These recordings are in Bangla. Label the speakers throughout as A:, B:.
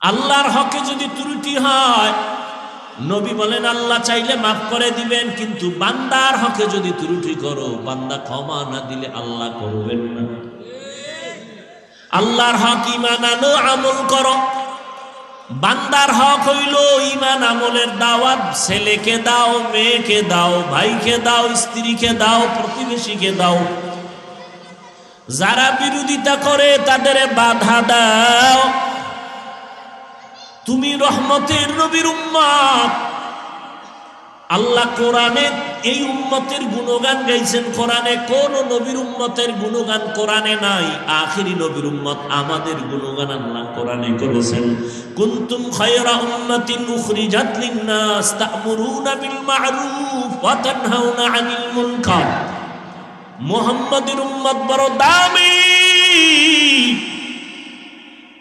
A: আল্লাহর হকে যদি ত্রুটি হয়, নবী বলেন আল্লাহ চাইলে মাফ করে দিবেন, কিন্তু বান্দার হকে যদি ত্রুটি করো, বান্দা ক্ষমা না দিলে আল্লাহ করবেন না। আল্লাহর হক ঈমান আনো, আমল করো। বান্দার হক হইল ঈমান আমলের দাওয়াত। ছেলেকে দাও, মেয়েকে দাও, ভাইকে দাও, স্ত্রীকে দাও, প্রতিবেশীকে দাও। যারা বিরোধিতা করে তাদের বাধা দাও। তুমি রহমতের নবীর উম্মত। আল্লাহ কোরআনে এই উম্মতের গুণগান গাইছেন। কোরআনে কোন নবীর উম্মতের গুণগান কোরআনে নাই। আখিরি নবীর উম্মত আমাদের গুণগান আল্লাহ কোরআনে করেছেন। কুনতুম খায়রা উম্মাতিন উখরিজাত লিন-নাস তা'মুরুনা বিল মা'রুফ ওয়া তানহাউনা আনিল মুনকার। মুহাম্মাদের উম্মত বড় দামি।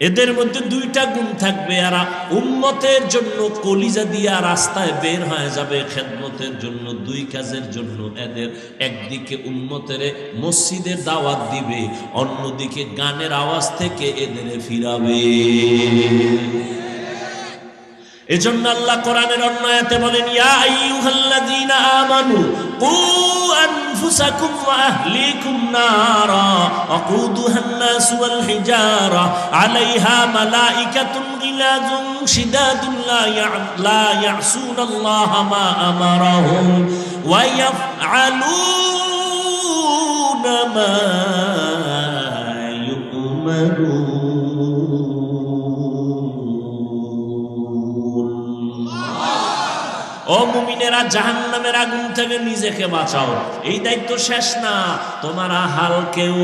A: এদের মধ্যে দুইটা গুণ থাকবে, এরা উম্মতের জন্য কলিজা দিয়া রাস্তায় বের হয়ে যাবে খেদমতের জন্য, দুই কাজের জন্য। এদের একদিকে উম্মতের মসজিদের দাওয়াত দিবে, অন্যদিকে গানের আওয়াজ থেকে এদের ফিরাবে। এজন্য আল্লাহ কোরআনের অন্য আয়াতে বলেন, ইয়া আইয়ুহাল্লাযীনা আমানু কু আনফুসাকুম ওয়া আহলিকুম নারা ওয়াকুদুহান নাস ওয়াল হিজারা আলাইহা মালাইকাতুন গিলাযুন শিদাদুন লা ইয়াসুনাল্লাহা মা আমারাহুম ওয়া ইয়াফআলুনা মা ইউমারুন। ও মুমিনেরা, জাহান্নামের আগুন থেকে নিজেকে বাঁচাও। এই দায়িত্ব শেষ না, তোমার আহালকেও।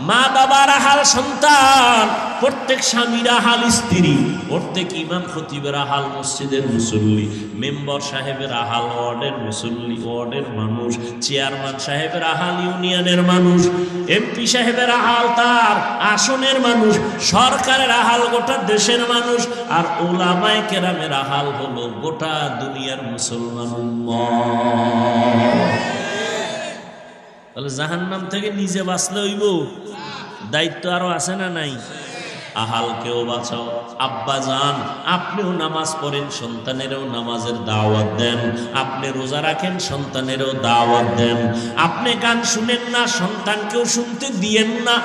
A: মা বাবার আহাল সন্তান, প্রত্যেক স্বামীর আহাল স্ত্রী, প্রত্যেক ইমাম খতিবের আহাল মসজিদের মুসল্লি, মেম্বার সাহেবের আহাল ওয়ার্ডের মুসল্লি, ওয়ার্ডের মানুষ, চেয়ারম্যান সাহেবের আহাল ইউনিয়নের মানুষ, এমপি সাহেবের আহাল তার আসনের মানুষ, সরকারের আহাল গোটা দেশের মানুষ, আর উলামায়ে কেরামের আহাল হলো গোটা দুনিয়ার মুসলমান উম্মত। তাহলে জাহান্নাম থেকে নিজে বাঁচলে হইব, দায়িত্ব আরো আছে না নাই? আহালকেও বাঁচাও। আব্বা যান, আপনিও নামাজ পড়েন, সন্তানেরও নামাজের দাওয়াত দেন। আপনি রোজা রাখেন, সন্তানেরও দাওয়াত দেন। আপনি গান শুনেন না, সন্তানকেও শুনতে দিয়েন না।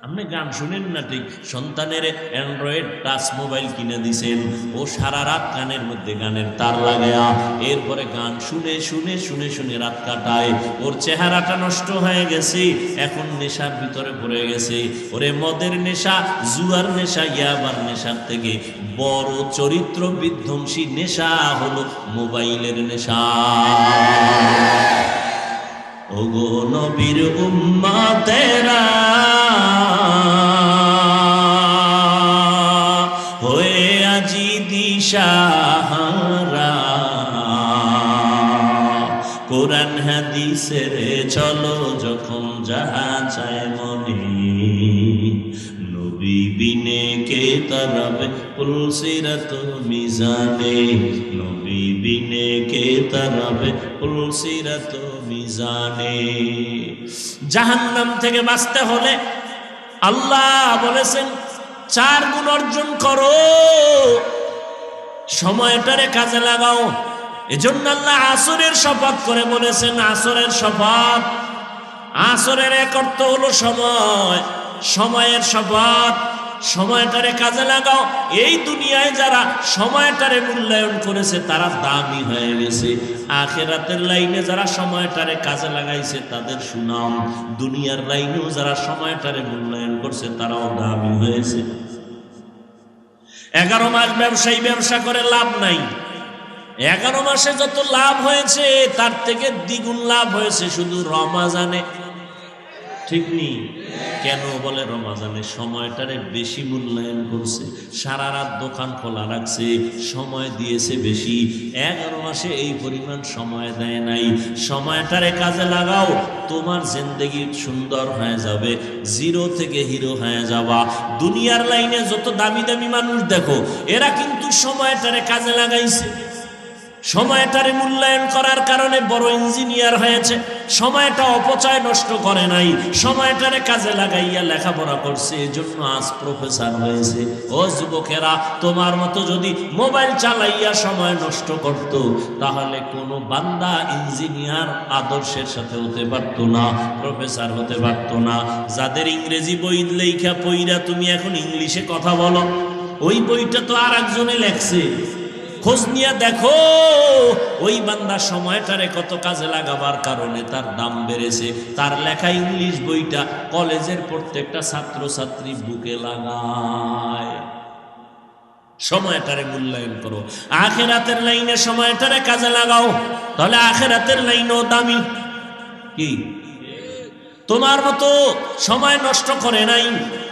A: আপনি গান শুনেন না ঠিক, সন্তানের অ্যান্ড্রয়েড টাচ মোবাইল কিনে দিছেন, ও সারা রাত কানের মধ্যে গানের তার লাগায়া এরপরে গান শুনে শুনে শুনে শুনে রাত কাটায়। ওর চেহারাটা নষ্ট হয়ে গেছে, এখন নেশার ভিতরে পড়ে গেছে। ওরে মদের নেশা, জুয়ার নেশা, ইয়াবার নেশার থেকে বড় চরিত্র বিধ্বংসী নেশা হলো মোবাইলের নেশা। ওগো নবীর উম্মতেরা, হয়ে আজি দিশাহারা, কোরআন হাদিসের চলো যখন যাহা চায় মনে, নবী বিনে কে তারাবে পুলসিরাত মিজানে, নবী বিনে কে তারাবে পুলসিরাত মিজানে। জাহান্নাম থেকে বাঁচতে হলে আল্লাহ বলেছেন 4 গুণ অর্জন করো, সময়টারে কাজে লাগাও। এজন্য আল্লাহ আসরের শপথ করে বলেছেন, আসরের শপথ। আসরের এক অর্থ হলো সময়, সময়ের শপথ। সময়টারে কাজে লাগাও। এই দুনিয়ায় যারা সময়টারে মূল্যায়ন করেছে তারা দামি হয়ে গেছে। আখিরাতের লাইনে যারা সময়টারে কাজে লাগাইছে তাদের সুনাম। দুনিয়ার লাইনেও যারা সময়টারে মূল্যায়ন করছে তারাও দামি হয়েছে। 11 মাস ব্যবসায়ী ব্যবসা করে লাভ নাই। 11 মাসে যত লাভ হয়েছে তার থেকে দ্বিগুণ লাভ হয়েছে শুধু রমাজানে। ঠিক নেই? কেন বলে রমাজানে সময়টারে বেশি মূল্যায়ন করছে, সারা রাত দোকান খোলা রাখছে, সময় দিয়েছে বেশি। 11 মাসে এই পরিমাণ সময় দেয় নাই। সময়টারে কাজে লাগাও, তোমার জিন্দেগি সুন্দর হয়ে যাবে, জিরো থেকে হিরো হয়ে যাবা। দুনিয়ার লাইনে যত দামি দামি মানুষ দেখো, এরা কিন্তু সময়টারে কাজে লাগাইছে। সময়টারে মূল্যায়ন করার কারণে বড় ইঞ্জিনিয়ার হয়েছে, সময়টা অপচয় নষ্ট করে নাই, সময়টারে কাজে লাগাইয়া লেখাপড়া করছে, এজন্য আজ প্রফেসর হয়েছে। ও যুবকেরা, তোমার মতো যদি মোবাইল চালাইয়া সময় নষ্ট করত, তাহলে কোনো বান্দা ইঞ্জিনিয়ার আদর্শের সাথে হতে পারত না, প্রফেসর হতে পারত না। যাদের ইংরেজি বই লেখা পইরা তুমি এখন ইংলিশে কথা বলো, ওই বইটা তো আর একজনে লেখছে, খোঁজ নিয়ে দেখো ওই বান্দা সময়টারে কত কাজে লাগাবার কারণে তার দাম বেড়েছে। তার লেখা ইংলিশ বইটা কলেজের প্রত্যেকটা ছাত্রছাত্রী বুকে লাগায়। সময়টারে মূল্যায়ন করো, আখিরাতের লাইনে সময়টারে কাজে লাগাও, তাহলে আখিরাতের লাইনও দামি। কি তোমার মতো সময় নষ্ট করে নাই?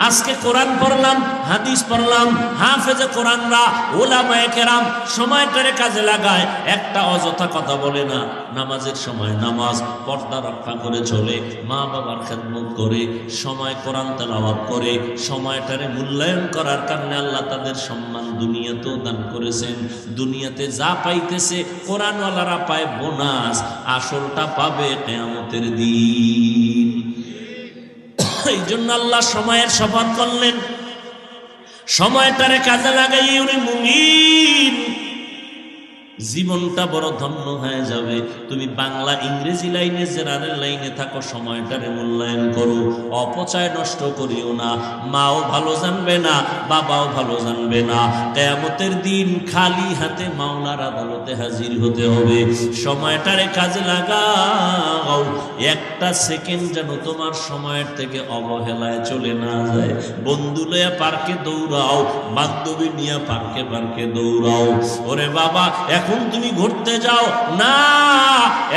A: আজকে কোরআন পড়লাম, হাদিস পড়লাম, হাফেজে কোরআনরা, ওলামায়ে কেরাম সময়টারে কাজে লাগায়, একটা অযথা কথা বলে না। নামাজের সময় নামাজ, পর্দা রক্ষা করে চলে, মা বাবার খেদমত করে, সময় কোরআন তেলাওয়াত করে, সময়টারে মূল্যায়ন করার কারণে আল্লাহ তাদের সম্মান দুনিয়াতেও দান করেছেন। দুনিয়াতে যা পাইতেছে কোরআনওয়ালারা পায় বোনাস, আসলটা পাবে কিয়ামতের দিন। এই জন্য আল্লাহ সময়ের শপথ করলেন, সময়টারে কাজে লাগাই উনি মুমিন, জীবনটা বড় ধন্য হয়ে যাবে। তুমি বাংলা ইংরেজি লাইনে জেনারেল লাইনে থাকো, সময়টারে মূল্যায়ন করো, অপচয় নষ্ট করিও না। মাও ভালো জানবে না, বাবাও ভালো জানবে না, কিয়ামতের দিন খালি হাতে মাওলার আদালতে হাজির হতে হবে। সময়টারে কাজে লাগাও, একটা সেকেন্ড যেন তোমার সময়ের থেকে অবহেলায় চলে না যায়। বন্ধু লইয়া পার্কে দৌড়াও, বান্ধবী নিয়ে পার্কে পার্কে দৌড়াও। ওরে বাবা, এখন তুমি ঘুরতে যাও না,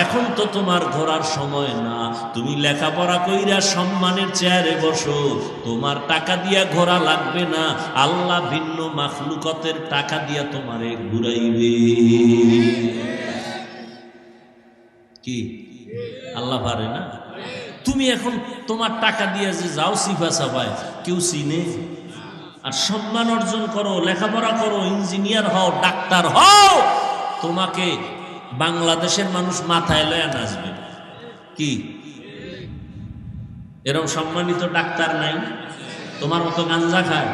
A: এখন তো তোমার ঘোরার সময় না। তুমি লেখাপড়া কইরা সম্মানের চেয়ারে বসো, তোমার টাকা দিয়া ঘোরা লাগবে না, আল্লাহ ভিন্ন মাখলুকতের টাকা দিয়া তোমারে ঘুরাইবে। কি আল্লাহ পারে না? তুমি এখন তোমার টাকা দিয়ে যে যাও সিফা সাফায়, কেউ চিনে? আর সম্মান অর্জন করো, লেখাপড়া করো, ইঞ্জিনিয়ার হও, ডাক্তার হও, তোমাকে বাংলাদেশের মানুষ মাথায় লয়া নাচবে। কি এরকম সম্মানিত ডাক্তার নাই? তোমার মতো গাঞ্জা খায়,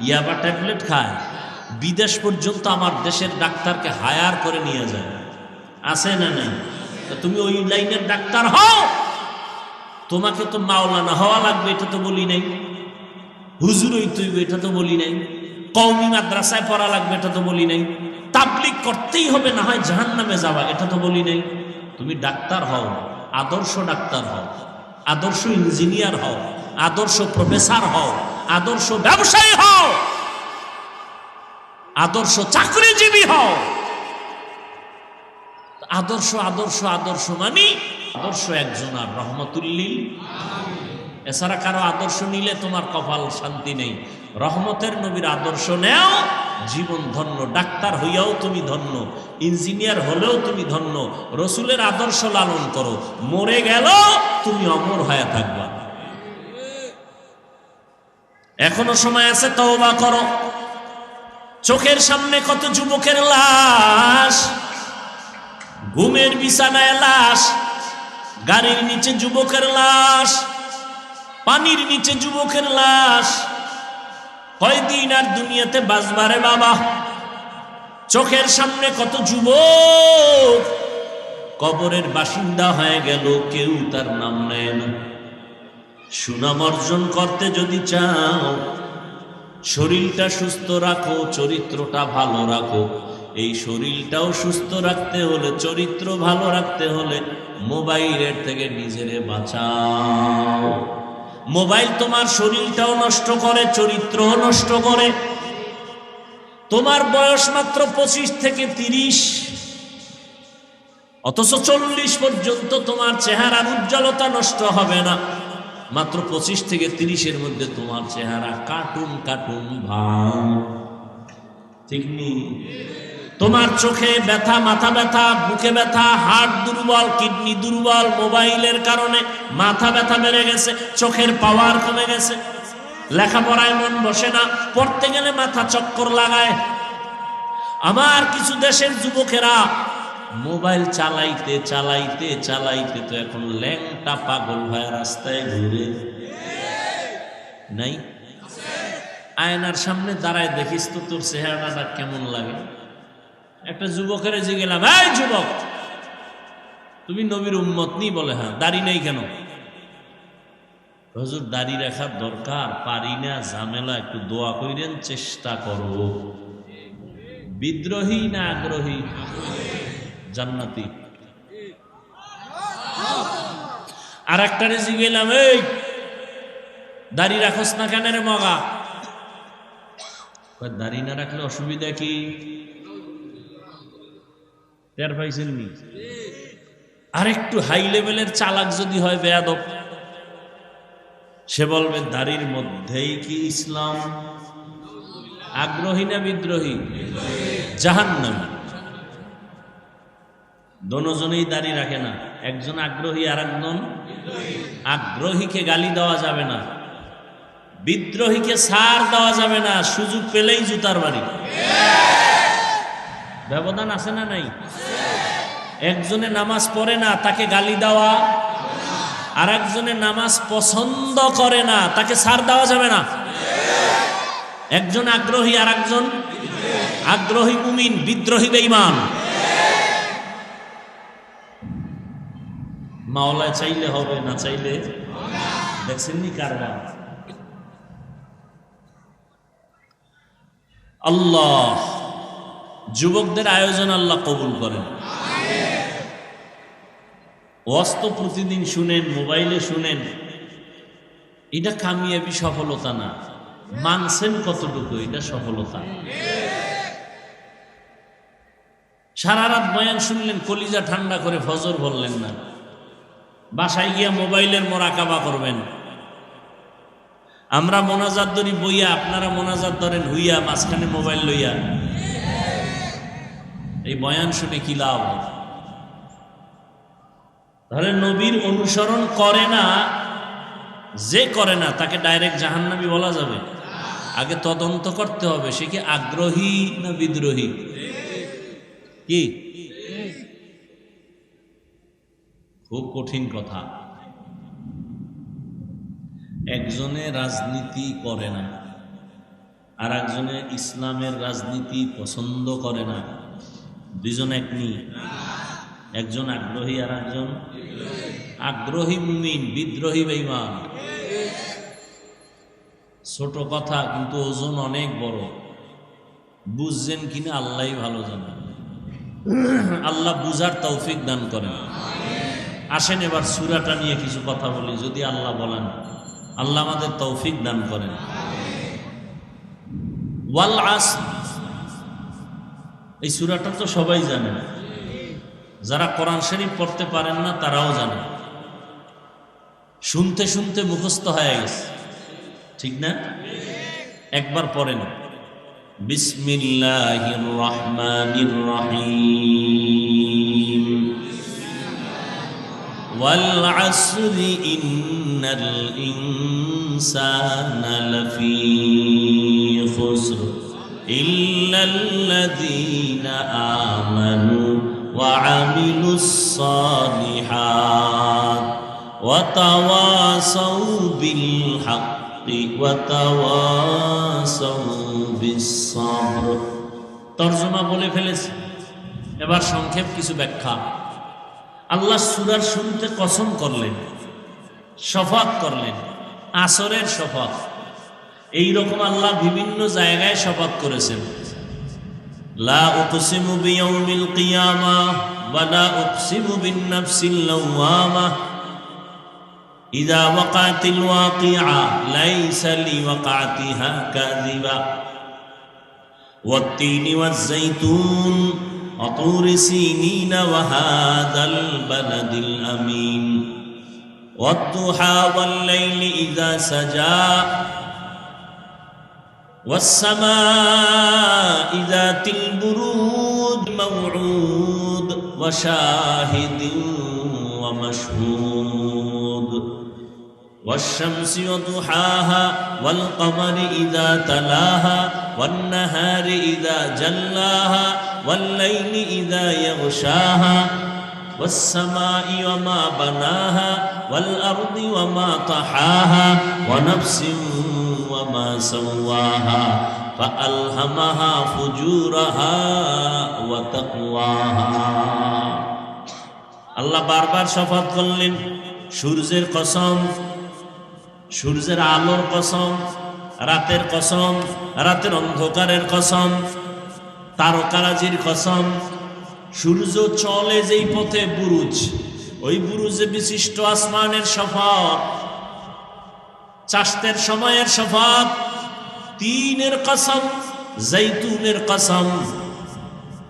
A: ইয়াবা ট্যাবলেট খায়, বিদেশ পর্যন্ত আমার দেশের ডাক্তারকে হায়ার করে নিয়ে যায়, আছে না নাই? তুমি ওই লাইনের ডাক্তার হও। তোমাকে তো মাওলানা হওয়া লাগবে, এটা তো বলি নাই। হুজুর হইতে হইবে, এটা তো বলি নাই। কওমি মাদ্রাসায় পড়া লাগবে, এটা তো বলি নাই। তাবলীগ করতেই হবে, না হয় জাহান্নামে যাবা, এটা তো বলি নাই। তুমি ডাক্তার হও, আদর্শ ডাক্তার হও, আদর্শ ইঞ্জিনিয়ার হও, আদর্শ প্রফেসর হও, আদর্শ ব্যবসায়ী হও, আদর্শ চাকরিজীবী হও। আদর্শ আদর্শ আদর্শ মানে আদর্শ একজন আর রহমতুল্লিল, এছাড়া কারো আদর্শ নিলে তোমার কপাল শান্তি নেই। রহমতের নবীর আদর্শ নেও, জীবন ধন্য। ডাক্তার হইয়াও তুমি ধন্য, ইঞ্জিনিয়ার হলেও তুমি ধন্য। রসুলের আদর্শ লালন করো, মরে গেল তুমি অমর হয়ে থাকবা। এখনো সময় আছে, তওবা করো। চোখের সামনে কত যুবকের লাশ, ঘুমের বিছানায় লাশ, গাড়ির নিচে যুবকের লাশ, পানির নিচে যুবকের লাশ। কয়দিন আর দুনিয়াতে বাঁচবারে বাবা? চোখের সামনে কত যুবক কবরের বাসিন্দা হয়ে গেল, কেউ তার নাম নেয় না। সুনাম অর্জন করতে যদি চাও, শরীরটা সুস্থ রাখো, চরিত্রটা ভালো রাখো। এই শরীরটাও সুস্থ রাখতে হলে, চরিত্র ভালো রাখতে হলে মোবাইলের থেকে নিজেরে বাঁচাও। মোবাইল তোমার শরীরটাও নষ্ট করে, চরিত্রও নষ্ট করে। তোমার বয়স মাত্র 25 থেকে 30, অথচ 40 পর্যন্ত তোমার চেহারার উজ্জ্বলতা নষ্ট হবে না। মাত্র 25 থেকে 30-এর মধ্যে তোমার চেহারা কার্টুন কার্টুন ভাব, ঠিক নেই? তোমার চোখে ব্যথা, মাথা ব্যথা, বুকে ব্যথা, হার্ট দুর্বল, কিডনি দুর্বল, মোবাইলের কারণে মাথা ব্যথা বেড়ে গেছে, চোখের পাওয়ার কমে গেছে, লেখাপড়ায় মন বসে না, পড়তে গেলে মাথা চক্কর লাগায়। আমার কিছু দেশের যুবকেরা মোবাইল চালাইতে চালাইতে চালাইতে তো এখন ল্যাংটা পাগল ভাই রাস্তায় ঘুরে নাই? আয়নার সামনে দাঁড়ায় দেখিস তো তোর চেহারাটা কেমন লাগে। একটা যুবকের যে গেলাম, এই যুবক তুমি নবীর উম্মত নি? বলে হ্যাঁ। দাড়ি নেই কেন? হুজুর দাড়ি রাখার দরকার, পারি না, ঝামেলা, একটু দোয়া কইরেন, চেষ্টা করো। বিদ্রোহী না আগ্রহী? জান্নাতি। আর একটা রেজি গেলাম, এই দাড়ি রাখস না কেন রে মগা? দাড়ি না রাখলে অসুবিধা কি? টের পাইছেন নি? আর একটু হাই লেভেলের চালাক যদি হয় বেয়াদব, সে বলবে দাড়ির মধ্যেই কি ইসলাম? আগ্রহী না বিদ্রোহী? জাহান্নামী। দোনোজনেই দাড়ি রাখে না, একজন আগ্রহী আর একজন আগ্রহীকে গালি দেওয়া যাবে না, বিদ্রোহীকে ছাড় দেওয়া যাবে না, সুযোগ পেলেই জুতার বাড়ি। ব্যবধান আছে না নাই? একজনে নামাজ পড়ে না, তাকে গালি দেওয়া, আর একজনে নামাজ পছন্দ করে না, তাকে ছাড় দেওয়া যাবে না। একজন আগ্রহী আর একজন আগ্রহী মুমিন, বিদ্রোহী বেঈমান। মাওলা চাইলে হবে, না চাইলে দেখছেন নি কারবার। আল্লাহ যুবকদের আয়োজন আল্লাহ কবুল করেন। ওয়াজ তো প্রতিদিন শুনেন, মোবাইলে শুনেন, এটা কামিয়াবি, সফলতা না। মানছেন কতটুকু, এটা সফলতা। সারা রাত বয়ান শুনলেন, কলিজা ঠান্ডা করে ফজর বললেন না, বাসায় গিয়া মোবাইলের মোরাকাবা করবেন। আমরা মোনাজাত ধরি বইয়া, আপনারা মোনাজাত ধরেন হুইয়া, মাঝখানে মোবাইল লইয়া। এই বয়ান শুনে কি লাভ? তাহলে নবীর অনুসরণ করে না, যে করে না তাকে ডাইরেক্ট জাহান্নামী বলা যাবে? আগে তদন্ত করতে হবে, সে কি আগ্রহী না বিদ্রোহী। কি খুব কঠিন কথা। একজনে রাজনীতি করে না, আর একজনে ইসলামের রাজনীতি পছন্দ করে না, দুইজন এক নি। একজন আগ্রহী আর একজন আগ্রহী মুমিন, বিদ্রোহী বেঈমান। ছোট কথা কিন্তু ওজন অনেক বড়। বুঝছেন কিনা আল্লাহই ভালো জানেন। আল্লাহ বুঝার তৌফিক দান করেন। আসেন এবার সূরাটা নিয়ে কিছু কথা বলি, যদি আল্লাহ বলেন। আল্লাহ আমাদের তৌফিক দান করেন। ওয়াল আসর, এই সূরাটা তো সবাই জানে, যারা কোরআন শরীফ পড়তে পারেন না তারাও জানে, শুনতে শুনতে মুখস্থ হয়ে গেছে, ঠিক না? একবার পড়েন, বিসমিল্লাহির রহমানির রহিম। ওয়াল আসরি ইন্নাল ইনসানা লাফি খুসর ইল্লাল্লাযীনা আমানু ওয়া আমিলুস সালিহাত ওয়া তাওয়াসাউ বিল হাক্কি ওয়া তাওয়াসাউ বিস সাবর। তরজমা বলে ফেলেছি, এবার সংক্ষেপ কিছু ব্যাখ্যা। আল্লাহ সূরার শুরুতে কসম করলেন, শপথ করলেন, আসরের শপথ। এইরকম আল্লাহ বিভিন্ন জায়গায় শপথ করেছেন। লা উকসিমু বিয়াউমিল কিয়ামাহ ওয়া লা উকসিমু বিন নাফসিল লাওয়ামাহ ইযা ওয়াকাতিল ওয়াকিআ লাইসা লিওয়াকাতিহা কাযিবা ওয়াত-তিনি ওয়াজ-যাইতুন ওয়া তুরি সিনিন ওয়া হাযাল বালাদিল আমিন ওয়াদ-দুহা ওয়াল-লাইলি ইযা সাজা والسماء ذات البروج موعود وشاهد ومشهود والشمس وضحاها والقمر إذا تلاها ওয়ান-নাহারি ইযা জাল্লাহা ওয়াল-লাইলি ইযা ইয়াগশাহা ওয়াস-সামাই ওয়া মা বানাহা ওয়াল-আরদি ওয়া মা তাহাহা ওয়া নাফসিন ওয়া মা সাওয়াহা ফাআলহামাহা ফুজুরাহা ওয়া তাকওয়াহা। আল্লাহ বারবার শপথ করলেন, সূর্যের কসম, সূর্যের আলোর কসম, রাতের কসম, রাতের অন্ধকারের কসম, তারকারাজির কসম। সূর্য চলে যেই পথে বুরুজ, ওই বুরুজে বিশিষ্ট আসমানের শপথ, চাষতের সময়ের শপথ, তিনের কসম, জৈতুনের কসম,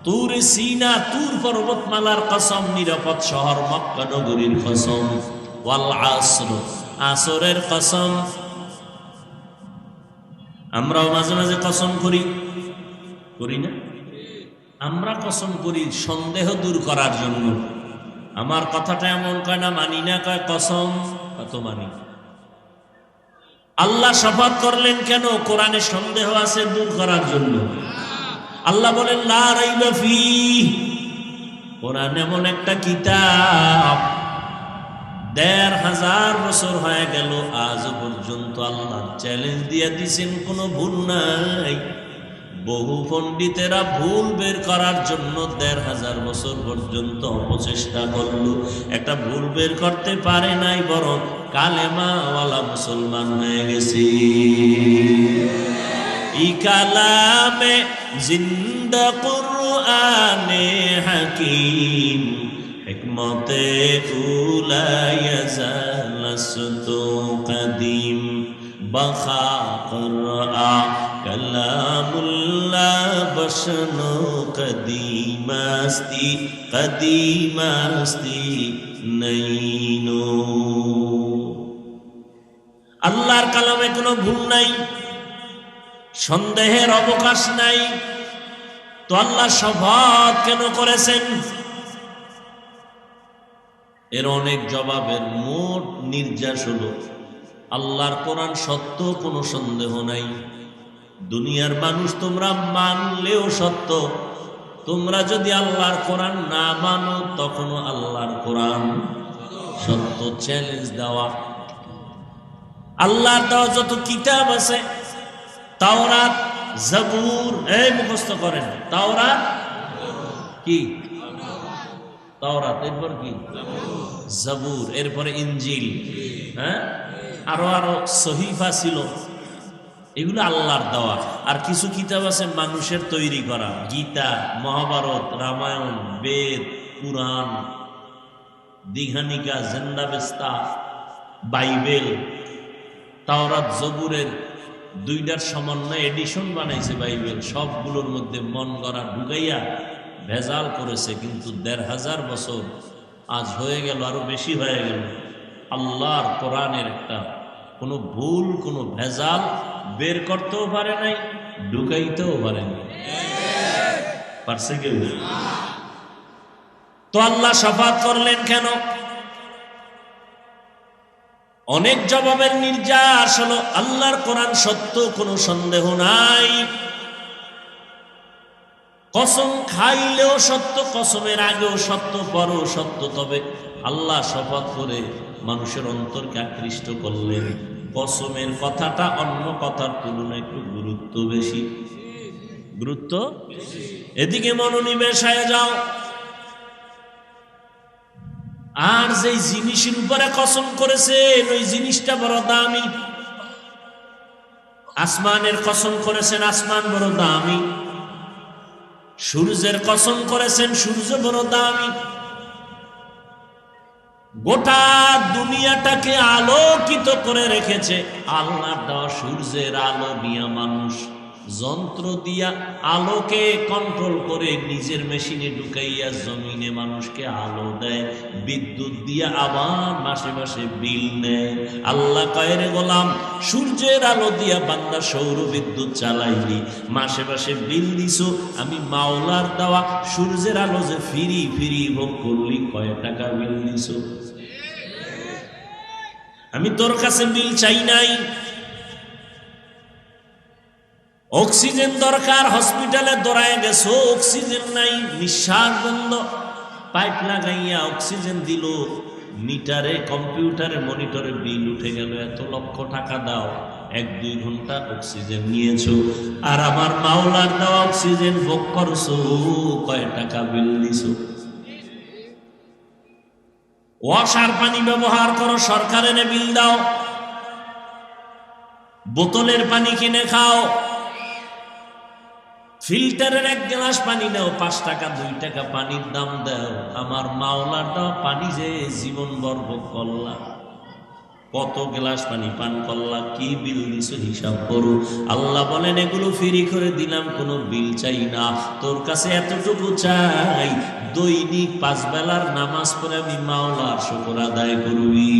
A: তুর সিনা, তুর পর্বতমালার কসম, নিরাপদ শহর মক্কা নগরীর কসম, ওয়াল আসর, আসরের কসম। আমরাও মাঝে মাঝে কসম করি, করি না? আমরা কসম করি সন্দেহ দূর করার জন্য। আমার কথাটা এমন কয় না মানি না, কয় কসম, কত মানি। আল্লাহ শপথ করলেন কেন? কোরআনে সন্দেহ আছে দূর করার জন্য। আল্লাহ বলেন লা রাইবা ফীহ, কোরআন এমন একটা কিতাব ১৫০০ বছর হয়ে গেল, আজ পর্যন্ত আল্লাহ চ্যালেঞ্জ দিয়ে দিয়েছেন, কোনো ভুল নাই। বহু পণ্ডিতেরা ভুল বের করার জন্য ১৫০০ বছর পর্যন্ত অপচেষ্টা করলো, একটা ভুল বের করতে পারে নাই, বরং কালেমাওয়ালা মুসলমান হয়ে গেছে। ই কালামে জিন্দা কুরআনে হাকিম, হিকমতে উলা ইয়াজালাসতু কদিম, বখা কুরআ কালামুল্লাহ বশনো কদিমাস্তি, কদিমাস্তি নইনো। আল্লাহর কালামে কোনো ভুল নাই, সন্দেহের অবকাশ নাই। তো আল্লাহ শপথ কেন করেছেন? এর অনেক জবাবের মোট নির্যাস হলো, আল্লাহর কোরআন সত্য, কোনো সন্দেহ নাই। দুনিয়ার মানুষ তোমরা মানলেও সত্য, তোমরা যদি আল্লাহর কোরআন না মানো তখনও আল্লাহর কোরআন সত্য। চ্যালেঞ্জ দেওয়া। আল্লাহর দেওয়া যত কিতাব আছে, তাওরাত, জাবুর, এই মুখস্থ করেন, তাওরাত কি? তাওরাত, এরপর কি? জাবুর, এরপরে ইনজিল, হ্যাঁ, আরো আরো সহিফা ছিল, এগুলো আল্লাহর দেওয়া। আর কিছু কিতাব আছে মানুষের তৈরি করা, গীতা, মহাভারত, রামায়ণ, বেদ, পুরাণ, দীঘানিকা, জেন্দাবেস্তা, বাইবেল, তাওরাত, জবুরের দুইটার সমন্বয় এডিশন বানাইছে বাইবেল। সবগুলোর মধ্যে মন গড়া ঢুকাইয়া ভেজাল করেছে। কিন্তু ১৫০০ বছর আজ হয়ে গেল, আরো বেশি হয়ে গেল, আল্লাহর কোরআনের একটা কোনো ভুল, কোনো ভেজাল বের করতেও পারে নাই, ঢুকাইতেও পারে নাই। পারছে কেউ? তো আল্লাহ শপথ করলেন কেন? অনেক জবাবের নির্যাস হলো, আল্লাহর কোরআন সত্য, কোনো সন্দেহ নাই। কসম খাইলেও সত্য, কসমের আগেও সত্য, পরেও সত্য। তবে আল্লাহ শপথ করে মানুষের অন্তরকে আকৃষ্ট করলেন, কসমের কথাটা অন্য কথার তুলনায় একটু গুরুত্ব বেশি। গুরুত্ব, এদিকে মনোনিবেশ হয়ে যাও। আর যে জিনিসের উপরে কসম করেছেন ওই জিনিসটা বড় দামি। আসমানের কসম করেছেন, আসমান বড় দামি। সূর্যের কসম করেছেন, সূর্য বড় দামি। গোটা দুনিয়াটাকে আলোকিত করে রেখেছে আল্লাহর দেওয়া সূর্যের আলো দিয়া। মানুষ যন্ত্র দিয়া আলোকে কন্ট্রোল করে নিজের মেশিনে ঢুকাইয়া জমিনে মানুষকে আলো দেয়। বিদ্যুৎ দিয়া আবার মাসে মাসে বিল নেয়। আল্লাহ কয়, রে গোলাম, সূর্যের আলো দিয়া বান্দা সৌর বিদ্যুৎ চালাইলি, মাসে মাসে বিল দিছো। আমি মাওলার দেওয়া সূর্যের আলো যে ফিরি ফিরি ভোগ করলি, কয় টাকা বিল দিছো? আমি তোর কাছে বিল চাই নাই। অক্সিজেন দরকার, হসপিটালে দৌড়ায় গেছো, অক্সিজেন নাই, নিঃশ্বাস বন্ধ, পাইপ লাগাইয়া অক্সিজেন দিল, মিটারে কম্পিউটারে মনিটরে বিল উঠে গেল, এত লক্ষ টাকা দাও, 1-2 ঘন্টা অক্সিজেন নিয়েছো, আর আমার মাওলার দেওয়া অক্সিজেন ভোগ করছো, কয় টাকা বিল দিছো? ওয়াসার পানি ব্যবহার করো, সরকারের বিল দাও, বোতলের পানি কিনে খাও, ফিল্টারের 1 গ্লাস পানি নাও, 5 টাকা 2 টাকা পানির দাম দাও, আমার মাওলার দেওয়া পানি যে জীবন ভোগ করলা, কত গ্লাস পানি পান করলা, কি বিল দিছো হিসাব করো। আল্লাহ বলেন এগুলো ফ্রি করে দিলাম, কোনো বিল চাই না, তোর কাছে এতটুকু চাই, দৈনিক 5 বেলার নামাজ পড়ে আমি মাওলার শুকর আদায় করবি।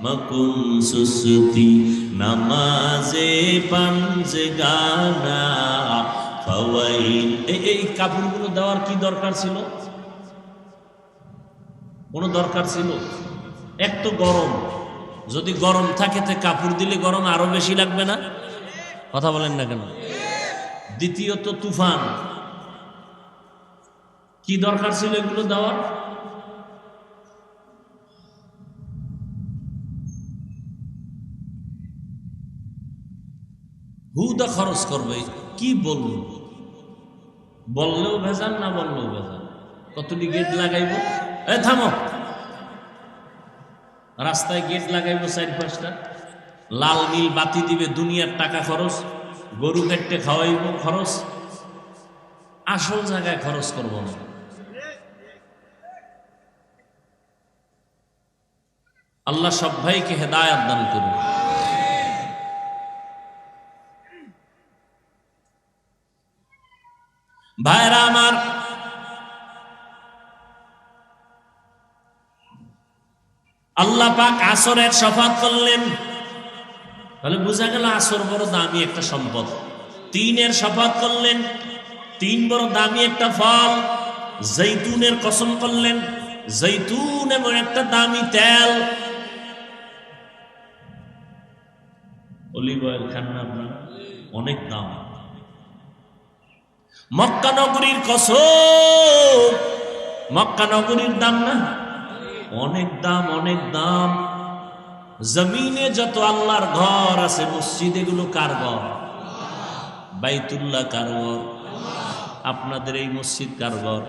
A: মকুন সুসতি নামাজে পাঞ্জে গানা ফাওয়াইল। এই কাপড়গুলো দেওয়ার কি দরকার ছিল? কোনো দরকার ছিল? এক তো গরম, যদি গরম থাকে তো কাপড় দিলে গরম আরো বেশি লাগবে না? কথা বলেন না কেন? দ্বিতীয়ত তুফান, কি দরকার ছিল এগুলো দেওয়ার? হুদা খরচ করবে, কি বলবো, বললেও ভেজাল, না বললেও ভেজাল। কতটি গেট লাগাইব? থামো, রাস্তায় গেট লাগাইব 4-5টা, লাল নীল বাতি দিবে, দুনিয়ার টাকা খরচ, গরু কেটে খাওয়াইব খরচ, আসল জায়গায় খরচ করব না। আল্লাহ সব ভাইকে হেদায়াত দান করুন। ভাইরা আমার, আল্লাহ পাক আসরের শফাত করলেন, তাহলে বোঝা গেল আসর বড় দামি একটা সম্পদ। 3-এর শফাত করলেন, 3 বড় দামি একটা ফল। জৈতুনের কসম করলেন, জৈতুন এমন একটা দামি তেল। অলিভ অয়েল খান না আপনারা? অনেক দাম। মক্কা নগরীর কসম, মক্কা নগরীর দাম না? অনেক দাম, অনেক দাম। জমিনে যত আল্লাহর ঘর আছে, মসজিদ, এগুলো কার ঘর? বাইতুল্লাহ কার ঘর? আপনাদের এই মসজিদ কার ঘর?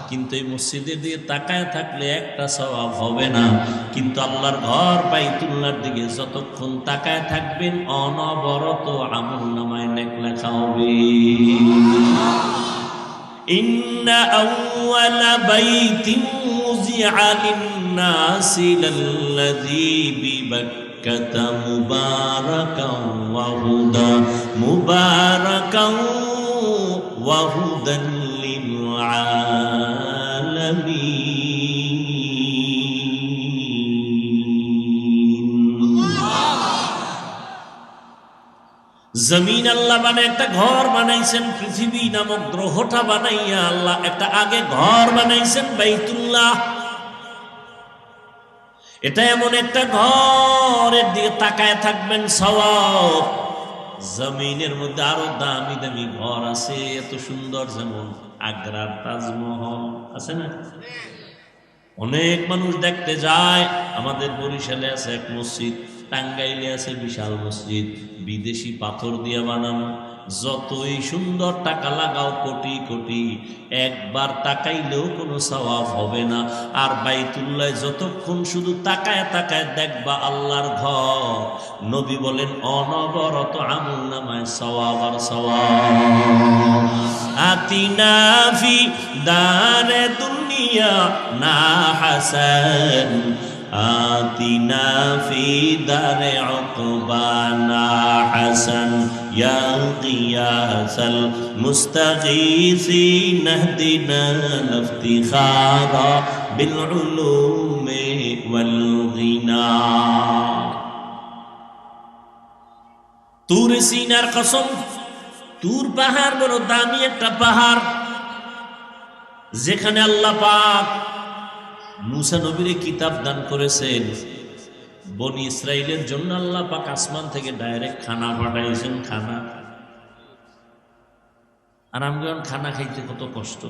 A: কিন্তু এই মসজিদের দিকে তাকায় থাকলে একটা সওয়াব হবে না, কিন্তু আল্লাহর ঘর বাইতুল্লাহর দিকে যতক্ষণ তাকায় থাকবেন অনবরত আমলনামায় নেক লেখা হবে। ইন্না আউওয়ালা বাইতিন উযিআ লিন-নাসি লাল্লাযী বিবাক্কাতা মুবারাকান ওয়া হুদা মুবারাকান ওয়া হুদান লিল আলামিন। জমিন আল্লাহ বানায় একটা ঘর বানাইছেন, পৃথিবী নামক গ্রহটা বানাইয়া আল্লাহ একটা আগে ঘর বানাইছেন, বাইতুল্লাহ। এটা এমন একটা ঘরের দিকে তাকায় থাকবেন সওয়াব। জমিনের মধ্যে আরো দামি দামি ঘর আছে, এত সুন্দর, যেমন আগ্রার তাজমহল আছে না? অনেক মানুষ দেখতে যায়। আমাদের বরিশালে আছে এক মসজিদ, টাঙ্গাইলে আছে বিশাল মসজিদ, বিদেশি পাথর দিয়ে বানানো, যতই সুন্দর, টাকা লাগাও কোটি কোটি, একবার তাকাইলেও কোনো সওয়াব হবে না। আর বাইতুল্লাহ যতক্ষণ শুধু তাকায় তাকায় দেখবা আল্লাহর ঘর, নবী বলেন অনবরত আমলনামায় সওয়াব আর সওয়াব। আতিনা ফি দারে দুনিয়া না হাসান, আতিনা ফি দারে উকবানা হাসান, ইয়া গিয়াসাল মুস্তাগীসিন ইহদিনা লিফতিখারা বিল উলুমি ওয়াল গিনা। তুর সিনার কসম, তুর পাহাড় বড় দামি একটা পাহাড়, যেখানে আল্লাহ পাক মুসা নবীরে কিতাব দান করেছেন। বনি ইসরাইলের জন্য আল্লাহ পাক আসমান থেকে ডাইরেক্ট খানা পাঠাইছেন, খানা। আর আমি খানা খাইতে কত কষ্ট,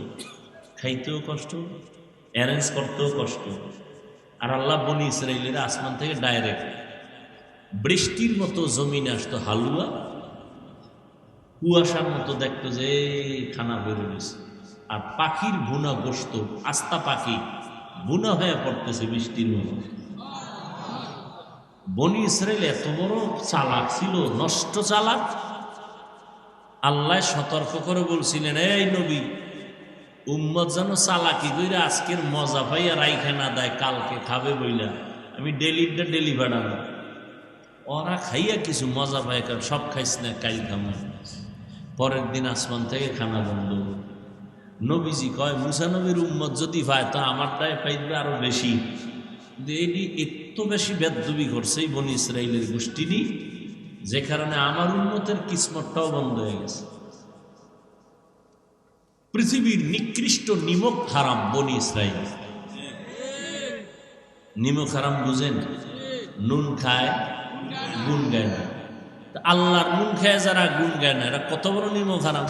A: খাইতেও কষ্ট, অ্যারেঞ্জ করতেও কষ্ট। আর আল্লাহ বনি ইসরাইলের আসমান থেকে ডাইরেক্ট বৃষ্টির মতো জমিনে আসতো হালুয়া, কুয়াশার মতো দেখতো যে খানা বেরো গেছে। আর পাখির বুনা বসত, আস্তা পাখি বুনা হয়ে পড়তেছে বৃষ্টির মতো। বনি ইসরাইল এত বড় চালাক ছিল, নষ্ট চালাক। আল্লাহ সতর্ক করে বলছিলেন, এই নবী, উম্মত যেন চালাকি কইরা আজকের মজা পাইয়া রাইখা না দেয়, কালকে খাবে বইলা আমি ডেলি বাড়ানো। ওরা খাইয়া কিছু মজা পায়, সব খাইস না, কাল খামা। পরের দিন আসমান থেকে খানা বন্ধ। নবীজি কয়, মুসা নবীর উম্মত যদি পায় তো আমারটাই পাইবে আরো বেশি। এটি এত বেশি বেদবি করছে এই বনি ইসরাইলের গোষ্ঠীটি, যে কারণে আমার উম্মতের কিসমতটাও বন্ধ হয়ে গেছে। পৃথিবীর নিকৃষ্ট নিমক হারাম বনি ইসরাইল। নিমক হারাম বুঝেন? নুন খায়, গুণ গায় না। আল্লাহর নুন খায় যারা, গুণ গায় না, এরা কত বড় নিমক হারাম।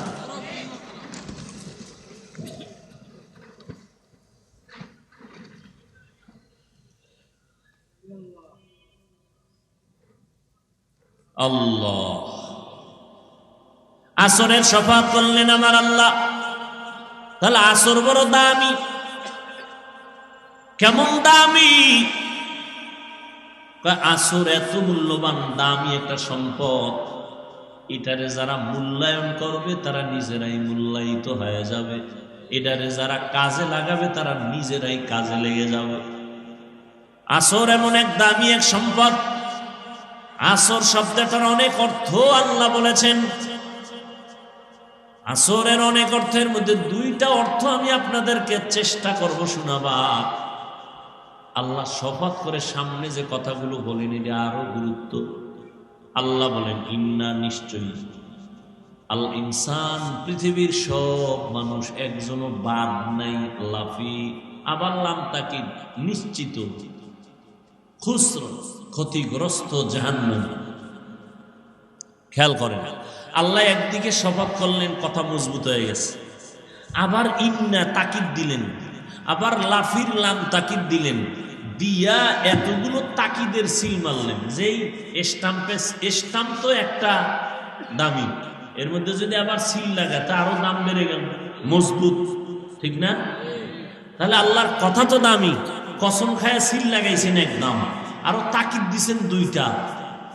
A: আল্লাহ আসরের শফাত করলেন আমার আল্লাহ। তাহলে আসর বড় দামি। কেমন দামি? আসর এত মূল্যবান, দামি একটা সম্পদ। এটারে যারা মূল্যায়ন করবে তারা নিজেরাই মূল্যায়িত হয়ে যাবে। এটারে যারা কাজে লাগাবে তারা নিজেরাই কাজে লেগে যাবে। আসর এমন এক দামি এক সম্পদ। আসর শব্দটার অনেক অর্থ আল্লাহ বলেছেন। আসরের অনেক অর্থের মধ্যে দুইটা অর্থ আমি আপনাদেরকে চেষ্টা করব শোনাবা। আল্লাহ শপথ করে সামনে যে কথাগুলো বলেন এটা আরো গুরুত্ব। আল্লাহ বলেন, ইন্না, নিশ্চয়ই, আল ইনসান, পৃথিবীর সব মানুষ, একজনও বাদ নাই, লাফি, আবার লাম তাকিদ, নিশ্চিত, খুসর, ক্ষতিগ্রস্ত, জাহান্নামী। খেয়াল করেন, আল্লাহ একদিকে শপথ করলেন, কথা মজবুত হয়ে গেছে। আবার ইন্না তাকিদ দিলেন, আবার লাফির লাম তাকিদ দিলেন, দিয়া এতগুলো তাকিদের সিল মারলেন। যেই স্টাম্প তো একটা দামি, এর মধ্যে যদি আবার সিল লাগায় তা আরো দাম বেড়ে গেল, মজবুত, ঠিক না? তাহলে আল্লাহর কথা তো দামি, কসম খায়া সিল লাগাইছেন একদম, আরো তাকিদ দিছেন দুইটা।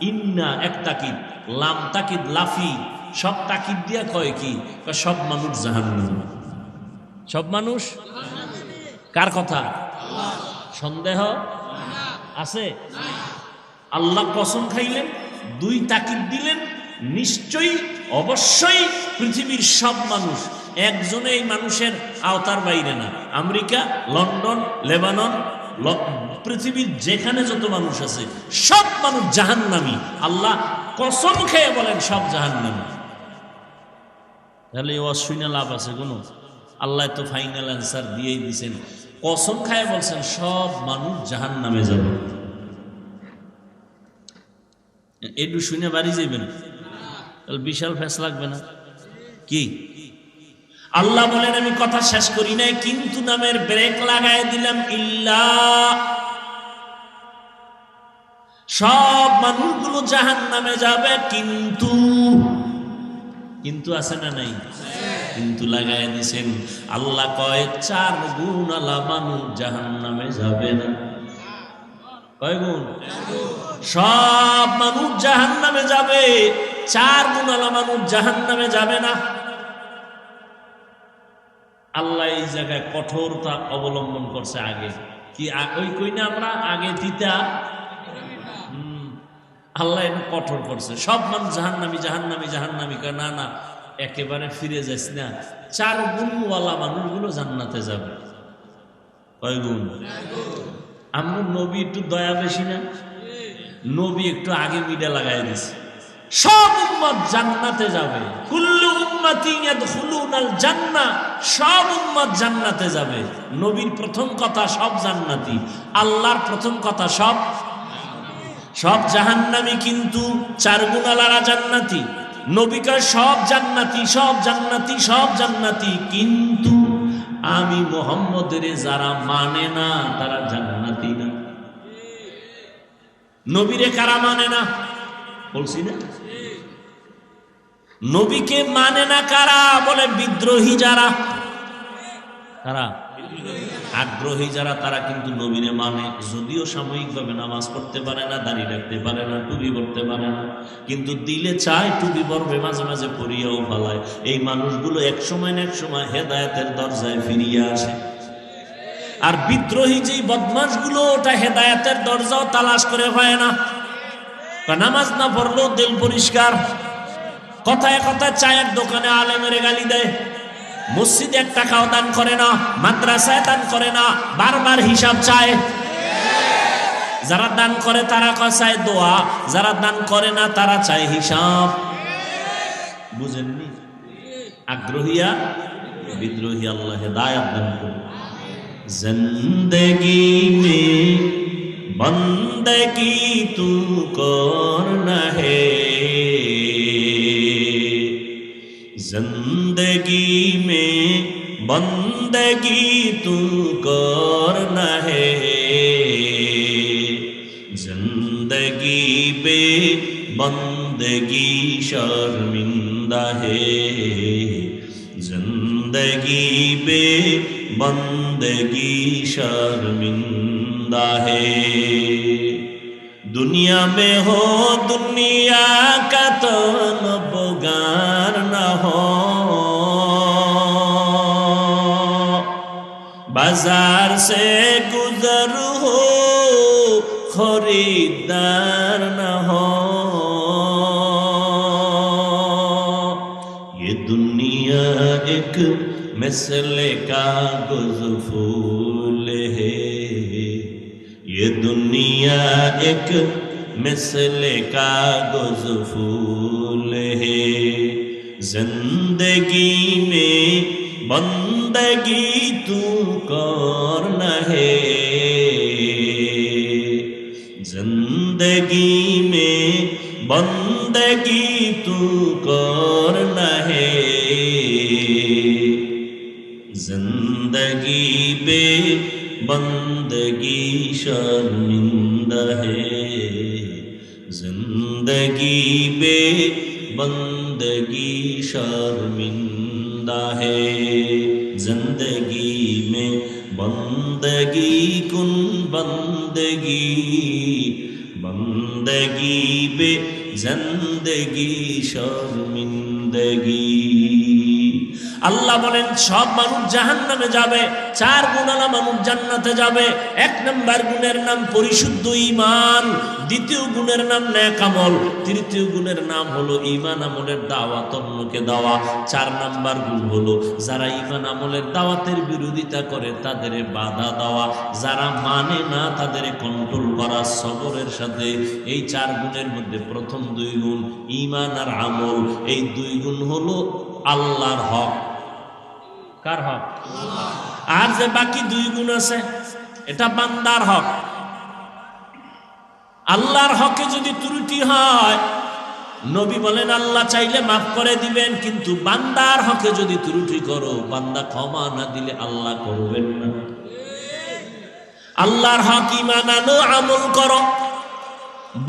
A: ইন্না এক তাকিদ, লাম তাকিদ, লাফি, সব তাকিদ দিয়া কয় কি? সব মানুষ জাহান্নামী। সব মানুষ কার কথা? সন্দেহ আছে? আল্লাহ কসম খাইলেন, দুই তাকিদ দিলেন, নিশ্চয়ই, অবশ্যই পৃথিবীর সব মানুষ। একজনে এই মানুষের আওতার বাইরে না। আমেরিকা, লন্ডন, লেবানন, পৃথিবীর যেখানে যত মানুষ আছে সব মানুষ জাহান্নামী। আল্লাহ কসম খেয়ে বলেন সব জাহান্নামী। তাহলে অশুনা লাভ আছে কোনো? আল্লাহ তো ফাইনাল অ্যান্সার দিয়েই দিয়েছেন, কসম খায় বলছেন সব মানুষ জাহান্নামে যাবে। একটু শুনে বাড়ি যাবেন, তাহলে বিশাল ফেস লাগবে না কি? আল্লাহ বলেন, আমি কথা শেষ করি নাই, কিন্তু নামের ব্রেক লাগাই দিলাম। ইল্লা, সব মানুষগুলো জাহান্নামে যাবে, কিন্তু, কিন্তু আছে না নাই? কিন্তু লাগাই দিছেন। আল্লাহ কয় 4 গুণ আলা মানুষ জাহান্নামে যাবে না। কয় গুণ? সব মানুষ জাহান্নামে যাবে, 4 গুণ আলা মানুষ জাহান্নামে যাবে না। আল্লাহ এই জায়গায় কঠোরতা অবলম্বন করছে। আগে কি ওই কই না আমরা আগে দিতা, আল্লাহ এটা কঠোর করছে। সব মানুষ জাহান্নামী, জাহান্নামী, জাহান্নামী। না না, একেবারে ফিরে যাস না। 4 গুণওয়ালা মানুষগুলো জান্নাতে যাবে। কয় গুণ? আমরা নবী একটু দয়া বেশি না? নবী একটু আগে মিডা লাগাই দিছে। সব উম্মত জান্নাতে যাবে। কুল্লু উম্মতি ইয়াদখুলুনাল জান্নাহ, সব উম্মত জান্নাতে যাবে। নবীর প্রথম কথা সব জান্নাতি, আল্লাহর প্রথম কথা সব। সব জাহান্নামী, কিন্তু চার গুণালারা জান্নাতি। নবী কয় সব জান্নাতি, সব জান্নাতি, সব জান্নাতি, কিন্তু আমি মুহাম্মদের যারা মানে না তারা জান্নাতি না। নবীরে কারা মানে না বলছি না? নবীকে মানে না কারা? বলে বিদ্রোহী যারা। কারা? আগ্রহী যারা, তারা কিন্তু নবীরে মানে। যদিও সাময়িকভাবে নামাজ পড়তে পারে না, দাঁড়িয়ে রাখতে পারে না, টুপি পড়তে পারে না, কিন্তু দিলে চায় টুপি পড়বে, মাঝে মাঝে পরিয়াও ফালায়। এই মানুষগুলো এক সময় না এক সময় হেদায়েতের দরজায় ফিরিয়ে আসে। আর বিদ্রোহী যেই বদমাশগুলো, ওটা হেদায়েতের দরজাও তালাশ করে হয় না। নামাজ না পড়লেও দিল পরিষ্কার, কথায় কথায় চায়ের দোকানে আলেমের গালি দেয়, মসজিদে এক টাকাও দান করে না, মাদ্রাসায় দান করে না, বারবার হিসাব চায়। যারা দান করে তারা চায় দোয়া, যারা দান করে না তারা চায় হিসাব। বুঝেননি? আগ্রহীয়া বিদ্রোহী, আল্লাহ হেদায়েত দান করুন। জিন্দেগি মে বন্দেগি তু করনা হে, जिंदगी में बंदगी तू करना है, जिंदगी बे बंदगी शर्मिंदा है, जिंदगी बे बंदगी शर्मिंदा है। दुनिया में हो दुनिया का तो नबगार न हो, बाजार से गुजर हो खरीदार न हो। ये दुनिया एक मिसले कागज फूल है, ये दुनिया एक मिसले कागज फूल है, जिंदगी में बंदगी तू करना है, जिंदगी में बंदगी तू करना है, जिंदगी बे बंदगी शर्मिंदा है, जिंदगी बे बंदगी शर्मिंदा है। जिंदगी में बंदगी कुन बंदगी, बंदगी बे जिंदगी शर्मिंदगी। আল্লাহ বলেন সব মানুষ জাহান্নামে যাবে, চার গুণালা মানুষ জান্নাতে যাবে। এক নম্বর গুণের নাম পরিশুদ্ধ ঈমান, দ্বিতীয় গুণের নাম নেক আমল, তৃতীয় গুণের নাম হলো ঈমান আমলের দাওয়াত অন্যকে দেওয়া। চার নম্বর গুণ হলো যারা ঈমান আমলের দাওয়াতের বিরোধিতা করে তাদের বাধা দেওয়া, যারা মানে না তাদের কন্ট্রোল করা সবরের সাথে। এই চার গুণের মধ্যে প্রথম দুই গুণ ঈমান আর আমল, এই দুই গুণ হলো আল্লাহর হক। কার হক? আর যে বাকি দুই গুণ আছে এটা বান্দার হক। আল্লাহর হকে যদি ত্রুটি হয়, নবী বলেন আল্লাহ চাইলে মাফ করে দিবেন, কিন্তু বান্দার হকে যদি ত্রুটি করো, বান্দা ক্ষমা না দিলে আল্লাহ করবেন না। আল্লাহর হক ঈমান আনো, আমল করো।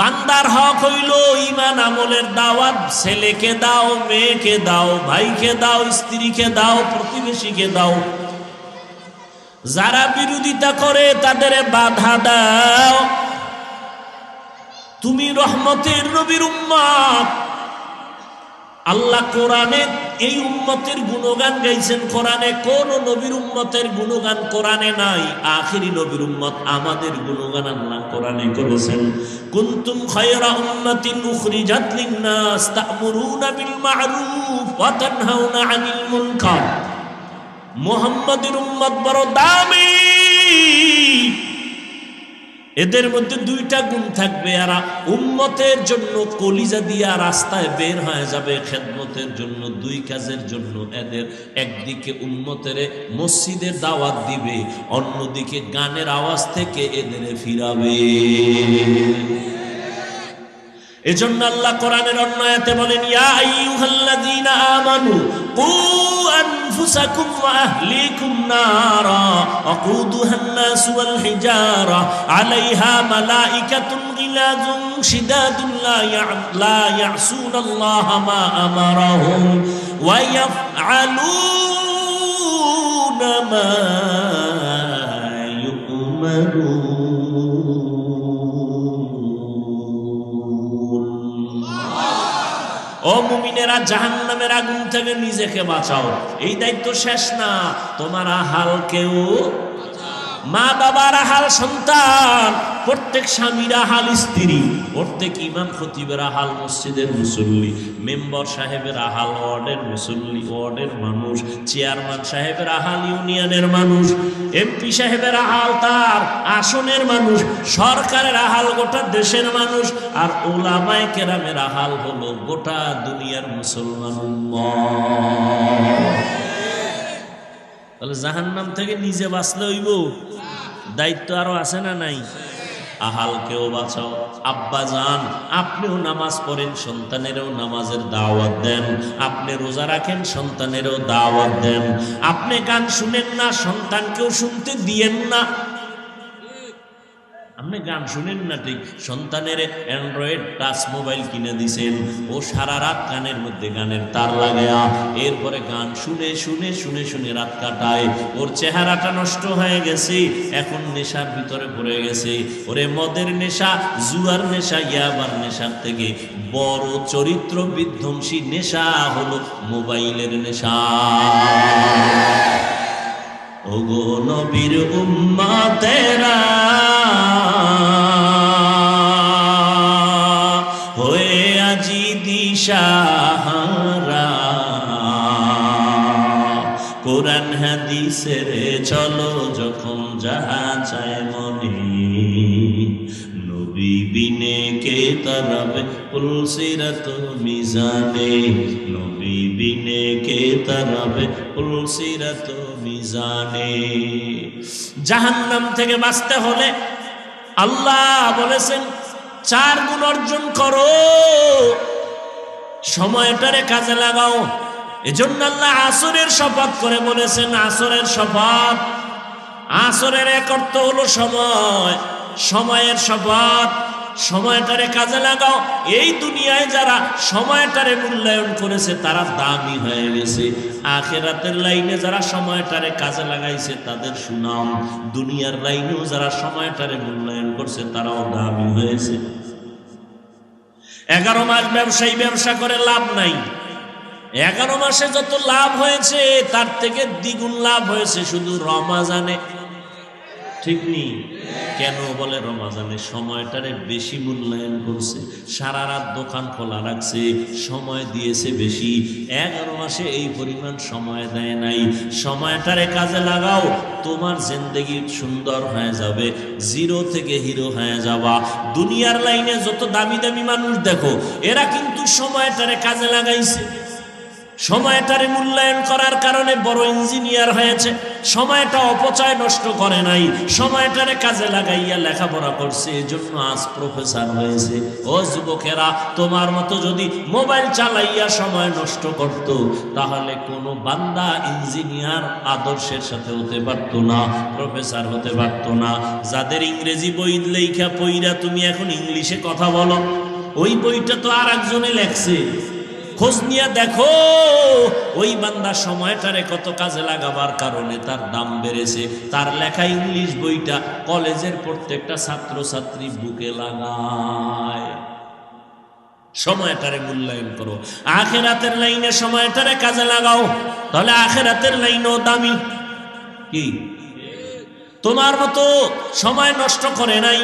A: বান্দার হক হইল ঈমান আমলের দাওয়াত। ছেলেকে দাও, মেয়েকে দাও, ভাইকে দাও, স্ত্রীকে দাও, প্রতিবেশীকে দাও। যারা বিরোধিতা করে তাদের বাধা দাও। তুমি রহমতের নবীর উম্মত। আল্লাহ কোরআনে এই উম্মতের গুণগান গাইছেন। কোরআনে কোন নবীর উম্মতের গুণগান কোরআনে নাই। আখিরি নবীর উম্মত আমাদের গুণগান আল্লাহ কোরআনে করেছেন। কুনতুম খায়রা উম্মাতিন উখরিজাত লিন-নাস তা'মুরুনা বিল মা'রুফ ওয়া তানহাউনা আনিল মুনকার। মুহাম্মাদের উম্মত বড় দামি। এদের মধ্যে দুইটা গুণ থাকবে, এরা উম্মতের জন্য কলিজা দিয়া রাস্তায় বের হয়ে যাবে খেদমতের জন্য, দুই কাজের জন্য। এদের একদিকে উম্মতের মসজিদের দাওয়াত দিবে, অন্যদিকে গানের আওয়াজ থেকে এদের ফিরাবে। এজন্য আল্লাহ কোরআনের অন্য আয়াতে বলেন, ইয়া আইয়ুহাল্লাযীনা আমানু কু আনফুসাকুম ওয়া আহলিকুম নারা ওয়াকুদুহান নাস ওয়াল হিজারা আলাইহা মালাইকাতুন গিলাযুন শিদাদুন লা ইয়াসুনাল্লাহা মা আমারাহুম ওয়া ইয়াফআলুনা মা ইউমারুন। ও মুমিনেরা, জাহান্নামের আগুন থেকে নিজেকে বাঁচাও। এই দায়িত্ব শেষ না, তোমার আহালকেও, মা বাবার আহাল সন্তান, প্রত্যেক স্বামীর আহাল স্ত্রী, প্রত্যেক ইমাম খতিবের আহাল মসজিদের মুসল্লি, মেম্বার সাহেবের আহাল ওয়ার্ডের মুসল্লি, ওয়ার্ডের মানুষ, চেয়ারম্যান সাহেবের আহাল ইউনিয়নের মানুষ, এমপি সাহেবের আহাল তার আসনের মানুষ, সরকারের আহাল গোটা দেশের মানুষ, আর উলামায়ে কেরামের আহাল হলো গোটা দুনিয়ার মুসলমান উম্মাহ। তাহলে জাহান্নাম থেকে নিজে বাঁচলে হইব, দায়িত্ব আরো আছে না নাই? আহালকেও বাঁচাও। আব্বা জান, আপনিও নামাজ পড়েন, সন্তানেরও নামাজের দাওয়াত দেন। আপনি রোজা রাখেন, সন্তানেরও দাওয়াত দেন। আপনি গান শুনেন না, সন্তানকেও শুনতে দিয়েন না। আপনি গান শুনেন না ঠিক, সন্তানের অ্যান্ড্রয়েড টাচ মোবাইল কিনে দিছেন, ও সারা রাত কানের মধ্যে গানের তার লাগায়া এরপরে গান শুনে শুনে শুনে শুনে রাত কাটায়। ওর চেহারাটা নষ্ট হয়ে গেছে, এখন নেশার ভিতরে পড়ে গেছে। ওরে মদের নেশা, জুয়ার নেশা, ইয়াবার নেশার থেকে বড় চরিত্র বিধ্বংসী নেশা হলো মোবাইলের নেশা। ওগো নবীর উম্মতেরা, হয়ে আজি দিশাহারা, কোরআন হাদিসের চলো যখন যাহা চায় মনে, নবী বিনে কে তারাবে পুলসিরাত মিজানে, নবী বিনে কে তারাবে পুলসিরাত মিজানে। জাহান্নাম থেকে বাঁচতে হলে আল্লাহ বলেছেন 4 গুণ অর্জন করো, সময়টারে কাজে লাগাও। এজন্য আল্লাহ আসরের শপথ করে বলেছেন, আসরের শপথ। আসরের এক অর্থ হলো সময়, সময়ের শপথ। সময়টারে কাজে লাগাও। এই দুনিয়ায় যারা সময়টারে মূল্যায়ন করেছে তারা দামি হয়ে গেছে। আখিরাতের লাইনে যারা সময়টারে কাজে লাগাইছে তাদের সুনাম। দুনিয়ার লাইনেও যারা সময়টারে মূল্যায়ন করছে তারাও দামি হয়েছে। 11 মাস ব্যবসায়ী ব্যবসা করে লাভ নাই। 11 মাসে যত লাভ হয়েছে তার থেকে দ্বিগুণ লাভ হয়েছে শুধু রমাজানে। ঠিক নেই? কেন বলে রমাজানে সময়টারে বেশি মূল্যায়ন করছে, সারা রাত দোকান খোলা রাখছে, সময় দিয়েছে বেশি। 11 মাসে এই পরিমাণ সময় দেয় নাই। সময়টারে কাজে লাগাও, তোমার জিন্দেগি সুন্দর হয়ে যাবে, জিরো থেকে হিরো হয়ে যাবা। দুনিয়ার লাইনে যত দামি দামি মানুষ দেখো, এরা কিন্তু সময়টারে কাজে লাগাইছে। সময়টারে মূল্যায়ন করার কারণে বড় ইঞ্জিনিয়ার হয়েছে। সময়টা অপচয় নষ্ট করে নাই, সময়টারে কাজে লাগাইয়া লেখাপড়া করছে, এজন্য আজ প্রফেসর হয়েছে। ও যুবকেরা, তোমার মতো যদি মোবাইল চালাইয়া সময় নষ্ট করত তাহলে কোনো বান্দা ইঞ্জিনিয়ার আদর্শের সাথে হতে পারত না, প্রফেসর হতে পারত না। যাদের ইংরেজি বই লেখা পইরা তুমি এখন ইংলিশে কথা বলো, ওই বইটা তো আর একজনে লেখছে। খোঁজ নিয়ে দেখো ওই বান্দা সময়টারে কত কাজে লাগাবার কারণে তার দাম বেড়েছে। তার লেখা ইংলিশ বইটা কলেজের প্রত্যেকটা ছাত্র ছাত্রী বুকে লাগায়। সময়টারে মূল্যায়ন করো। আখিরাতের লাইনে সময়টারে কাজে লাগাও, তাহলে আখিরাতের লাইনও দামি। কি তোমার মতো সময় নষ্ট করে নাই?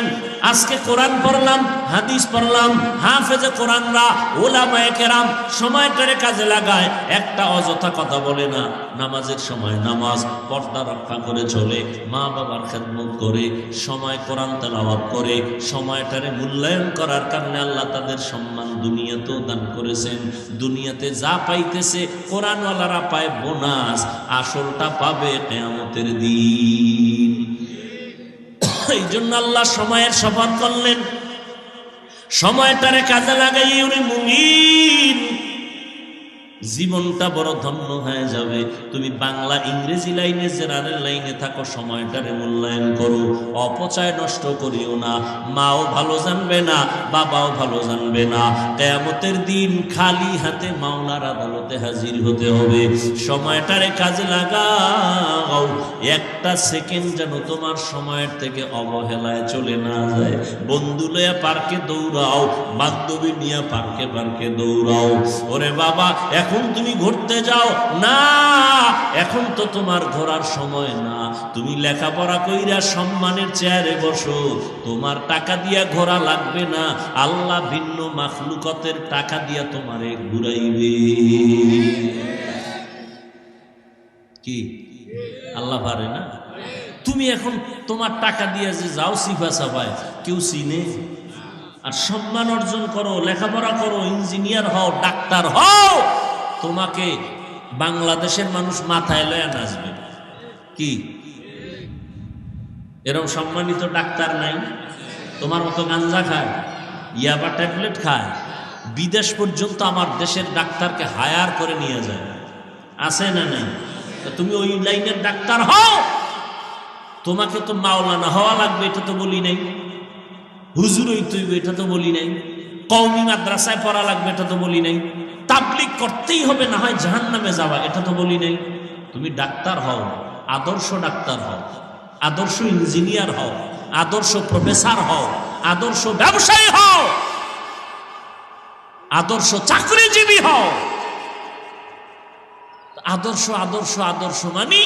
A: আজকে কোরআন পড়লাম, হাদিস পড়লাম, হাফেজে কোরআনরা, উলামায়ে কেরাম সময়টারে কাজে লাগায়, একটা অযথা কথা বলে না। নামাজের সময় নামাজ, পর্দা রক্ষা করে চলে, মা বাবার খেদমত করে, সময় কোরআন তেলাওয়াত করে। সময়টারে মূল্যায়ন করার কারণে আল্লাহ তাদের সম্মান দুনিয়াতেও দান করেছেন। দুনিয়াতে যা পাইতেছে কোরআনওয়ালারা পায় বোনাস, আসলটা পাবে কিয়ামতের দিন। এই জন্য আল্লাহ সময়ের শপথ করলেন। সময়টারে কাজে লাগাই উনি মুমিন, জীবনটা বড় ধন্য হয়ে যাবে। তুমি বাংলা ইংরেজি লাইনে জেনারেল লাইনে থাকো, সময়টারে মূল্যায়ন করো, অপচয় নষ্ট করিও না। মাও ভালো জানবে না, বাবাও ভালো জানবে না, কিয়ামতের দিন খালি হাতে মাওলার আদালতে হাজির হতে হবে। সময়টারে কাজে লাগাও, একটা সেকেন্ড যেন তোমার সময়ের থেকে অবহেলায় চলে না যায়। বন্ধু লইয়া পার্কে দৌড়াও, বান্ধবী নিয়ে পার্কে পার্কে দৌড়াও। ওরে বাবা, এখন তুমি ঘুরতে যাও না, এখন তো তোমার ঘোরার সময় না। তুমি লেখাপড়া কইরা সম্মানের চেয়ারে বসো, তোমার টাকা দিয়া ঘোরা লাগবে না, আল্লাহ ভিন্ন মাখলুকতের টাকা দিয়া তোমারে ঘুরাইবে। কি আল্লাহ পারে না? তুমি এখন তোমার টাকা দিয়ে যে যাও সিফা সাফায়, কেউ চিনে? আর সম্মান অর্জন করো, লেখাপড়া করো, ইঞ্জিনিয়ার হও, ডাক্তার হও, তোমাকে বাংলাদেশের মানুষ মাথায় লয়া নাচবে। কি এরকম সম্মানিত ডাক্তার নাই? তোমার মতো গাঞ্জা খায়, ইয়াবা ট্যাবলেট খায়, বিদেশ পর্যন্ত আমার দেশের ডাক্তারকে হায়ার করে নিয়ে যায়, আছে না নাই? তুমি ওই লাইনের ডাক্তার হও। তোমাকে তো মাওলানা হওয়া লাগবে, এটা তো বলি নাই। হুজুর হইতে হইবে, এটা তো বলি নাই। কওমি মাদ্রাসায় পড়া লাগবে, এটা তো বলি নাই। তাবলীগ করতেই হবে, না হয় জাহান্নামে যাওয়া, এটা তো বলি নাই। তুমি ডাক্তার হও, আদর্শ ডাক্তার হও, আদর্শ ইঞ্জিনিয়ার হও, আদর্শ প্রফেসর হও, আদর্শ ব্যবসায়ী হও, আদর্শ চাকরিজীবী হও। আদর্শ আদর্শ আদর্শ মানে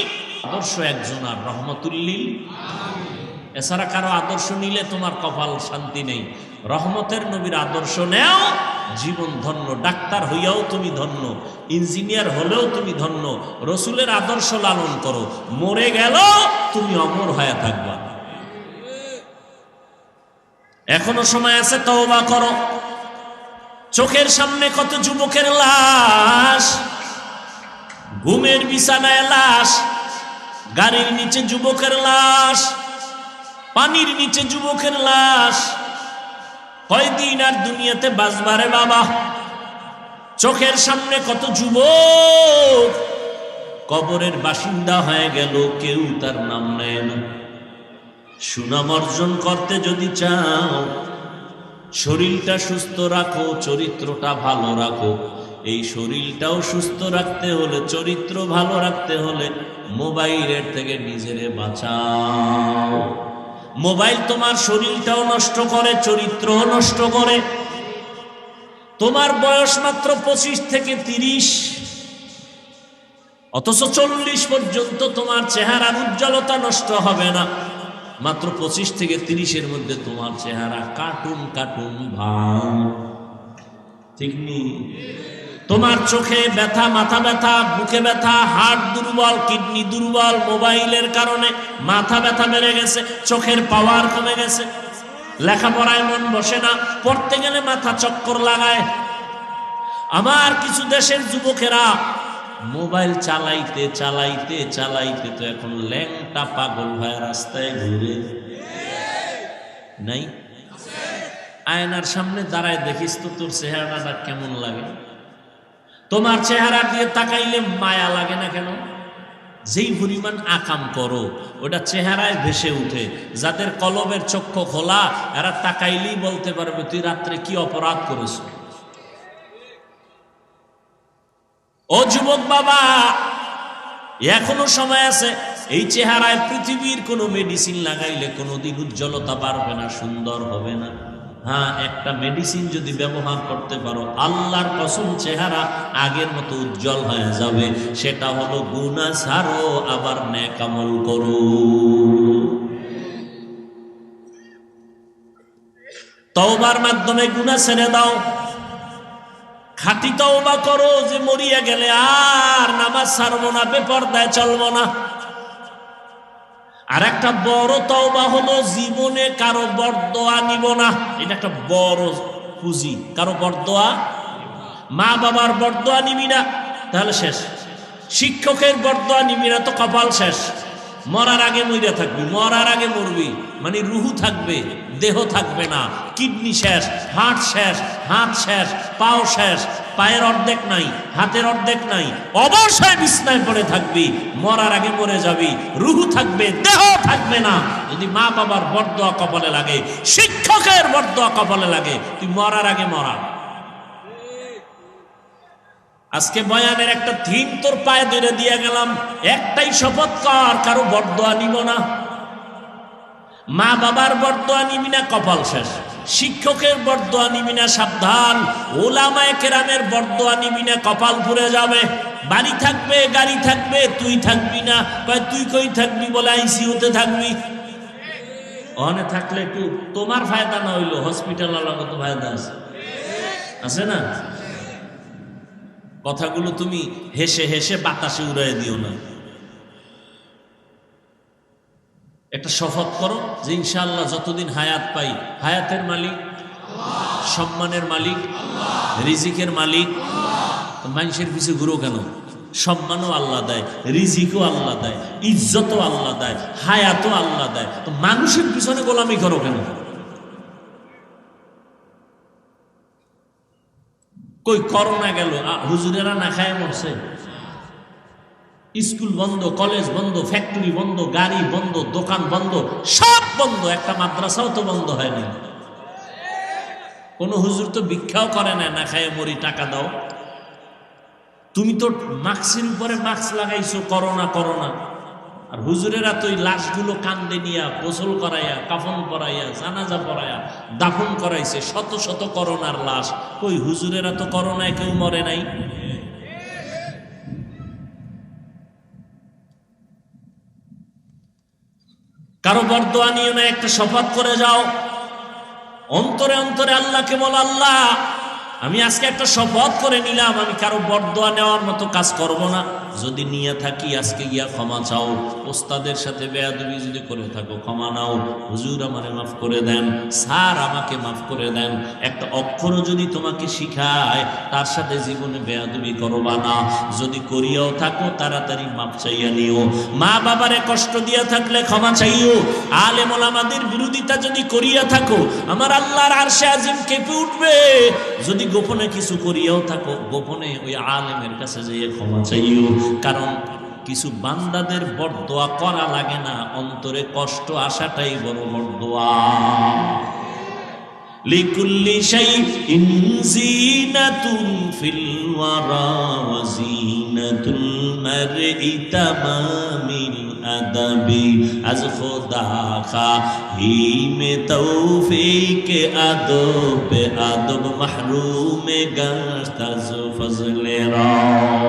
A: আদর্শ একজন আর রহমতুল্লিল, এছাড়া কারো আদর্শ নিলে তোমার কপাল শান্তি নেই। রহমতের নবীর আদর্শ নেও, জীবন ধন্য। ডাক্তার হইয়াও তুমি ধন্য, ইঞ্জিনিয়ার হলেও তুমি ধন্য। রসুলের আদর্শ লালন করো, মরে গেল তুমি অমর হয়ে থাকবা। এখনো সময় আছে, তওবা করো। চোখের সামনে কত যুবকের লাশ, ঘুমের বিছানায় লাশ, গাড়ির নিচে যুবকের লাশ, পানির নিচে যুবকের লাশ। কয়দিন আর দুনিয়াতে বাঁচবারে বাবা? চোখের সামনে কত যুবক কবরের বাসিন্দা হয়ে গেল, কেউ তার নাম নেয় না। সুনাম অর্জন করতে যদি চাও, শরীরটা সুস্থ রাখো, চরিত্রটা ভালো রাখো। এই শরীরটাও সুস্থ রাখতে হলে, চরিত্র ভালো রাখতে হলে মোবাইলের থেকে নিজেরে বাঁচাও। মোবাইল তোমার শরীরটাও নষ্ট করে, চরিত্রও নষ্ট করে। তোমার বয়স মাত্র 25 থেকে 30, অথচ 40 পর্যন্ত তোমার চেহারার উজ্জ্বলতা নষ্ট হবে না। মাত্র 25 থেকে 30-এর মধ্যে তোমার চেহারা কার্টুন কার্টুন ভাব, ঠিক নেই? তোমার চোখে ব্যথা, মাথা ব্যথা, বুকে ব্যথা, হার্ট দুর্বল, কিডনি দুর্বল। মোবাইলের কারণে মাথা ব্যথা বেড়ে গেছে, চোখের পাওয়ার কমে গেছে, লেখাপড়ায় মন বসে না, পড়তে গেলে মাথা চক্কর লাগায়। আমার কিছু দেশের যুবকেরা মোবাইল চালাইতে চালাইতে চালাইতে তো এখন ল্যাংটা পাগল হয়ে রাস্তায় ঘুরে। নাই? আয়নার সামনে দাঁড়ায় দেখিস তো তোর চেহারাটা কেমন লাগে। তোমার চেহারা দিয়ে তাকাইলে মায়া লাগে না কেন? যেই পরিমাণ আকাম করো ওটা চেহারায় ভেসে উঠে। যাদের কলবের চক্ষু খোলা, এরা তাকাইলেই বলতে পারবে তুই রাত্রে কি অপরাধ করেছ। ও যুবক বাবা, এখনো সময় আছে। এই চেহারায় পৃথিবীর কোনো মেডিসিন লাগাইলে কোনোদিন উজ্জ্বলতা বাড়বে না, সুন্দর হবে না। হ্যাঁ, একটা মেডিসিন যদি ব্যবহার করতে পারো, আল্লাহর কসম চেহারা আগের মতো উজ্জ্বল হয়ে যাবে। সেটা হলো গুনাহ ছাড়ো, আবার নেক আমল করো। তওবার মাধ্যমে গুনাহ ছেড়ে দাও। খাঁটি তওবা করো যে মরিয়া গেলে আর নামাজ ছাড়বো না, বেপরদায় চলবো না। আর একটা বড় তওবা হলো জীবনে কারো বরদোয়া নিব না। এটা একটা বড় পুঁজি। কারো বরদোয়া, মা বাবার বরদোয়া নিবি না, তাহলে শেষ। শিক্ষকের বরদোয়া নিবি না তো কপাল শেষ। মরার আগে মইরা থাকবি, মরার আগে মরবি, মানে রুহু থাকবে, দেহ থাকবে না। কিডনি শেষ, হার্ট শেষ, হাত শেষ, পাও শেষ, পায়ের অর্ধেক নাই, হাতের অর্ধেক নাই, অবশ্যই বিছনায় পড়ে থাকবি। মরার আগে মরে যাবি, রুহু থাকবে, দেহ থাকবে না। যদি মা বাবার বরদোয়া কপালে লাগে, শিক্ষকের বরদোয়া কপালে লাগে, তুই মরার আগে মরা। আজকে বয়ানের একটা থিম তোর পায়ে ধরে দিয়ে গেলাম, একটাই শপথ কর, কারো বরদোয়া নিব না। মা বাবার বরদোয়া নিবি না, কপাল শেষ। শিক্ষকের বরদোয়া নিবি না, সাবধান। ওলামায়ে কেরামের বরদোয়া নিবি না, কপাল পুড়ে যাবে। বাড়ি থাকবে, গাড়ি থাকবে, তুই থাকবি না। কয় তুই কই থাকবি বলে আইসিইউতে থাকবি। ওখানে থাকলে একটু তোমার ফায়দা না হইলো হসপিটাল আলাদা কত ফায়দা আছে, আছে না? কথাগুলো তুমি হেসে হেসে বাতাসে উড়াই দিও না। একটা শপথ করো যে ইনশাআল্লাহ যতদিন হায়াত পাই, হায়াতের মালিক, সম্মানের মালিক, রিজিকের মালিক। মানুষের পিছু ঘুরো কেন? সম্মানও আল্লাহ দেয়, রিজিকও আল্লাহ দেয়, ইজ্জতও আল্লাহ দেয়, হায়াতও আল্লাহ দেয়। তো মানুষের পিছনে গোলামি করো কেন? কই করোনা গেল, হুজুরেরা না খায় মরছে। স্কুল বন্ধ, কলেজ বন্ধ, ফ্যাক্টরি বন্ধ, গাড়ি বন্ধ, দোকান বন্ধ, সব বন্ধ। একটা মাদ্রাসাও তো বন্ধ হয়নি। কোন হুজুর তো ভিক্ষাও করে না, না খায় মরি টাকা দাও। তুমি তো মাস্কের উপরে মাস্ক লাগাইছো, করোনা করোনা। আর হুজুরেরা তো ওই লাশগুলো কান্দে নিয়া গোসল করাইয়া, কাফন পরাইয়া, জানাজা পরাইয়া দাফন করাইছে শত শত করোনার লাশ। কই হুজুরেরা তো করোনায় কেউ মরে নাই। কারো বরদোয়া নিয়ে না, একটা শপথ করে যাও অন্তরে অন্তরে আল্লাহকে বল, আল্লাহ আমি আজকে একটা শপথ করে নিলাম, আমি কারো বরদোয়া নেওয়ার মতো কাজ করব না। যদি নিয়ে থাকি আজকে গিয়া ক্ষমা চাও। ওস্তাদের সাথে বেয়াদবি যদি করে থাকো ক্ষমা নাও। হুজুর আমারে মাফ করে দেন, স্যার আমাকে মাফ করে দেন। একটা অক্ষরও যদি তোমাকে শিখায় তার সাথে জীবনে বেয়াদবি করবা না। যদি করিয়াও থাকো তাড়াতাড়ি মাফ চাইয়া নিও। মা বাবারে কষ্ট দিয়া থাকলে ক্ষমা চাইও। আলেম ওলামাদের বিরোধিতা যদি করিয়া থাকো, আমার আল্লাহর আরশে আজিম কেঁপে উঠবে। যদি গোপনে কিছু করিয়াও থাকো, গোপনে ওই আলেমের কাছে যেয়ে ক্ষমা চাইও। কারণ কিছু বান্দাদের বরদোয়া করা লাগে না, অন্তরে কষ্ট আসাটাই বড় বরদোয়া। লিকুল্লি শাইইন জিনাতুন ফিল ওয়ারা ওয়া জিনাতুল মারই তামামিল আদাবি আজ খোদা খাহিমে তৌফিক আদব আদব মাহরুমে গাস্তাজ ফজলে রাও।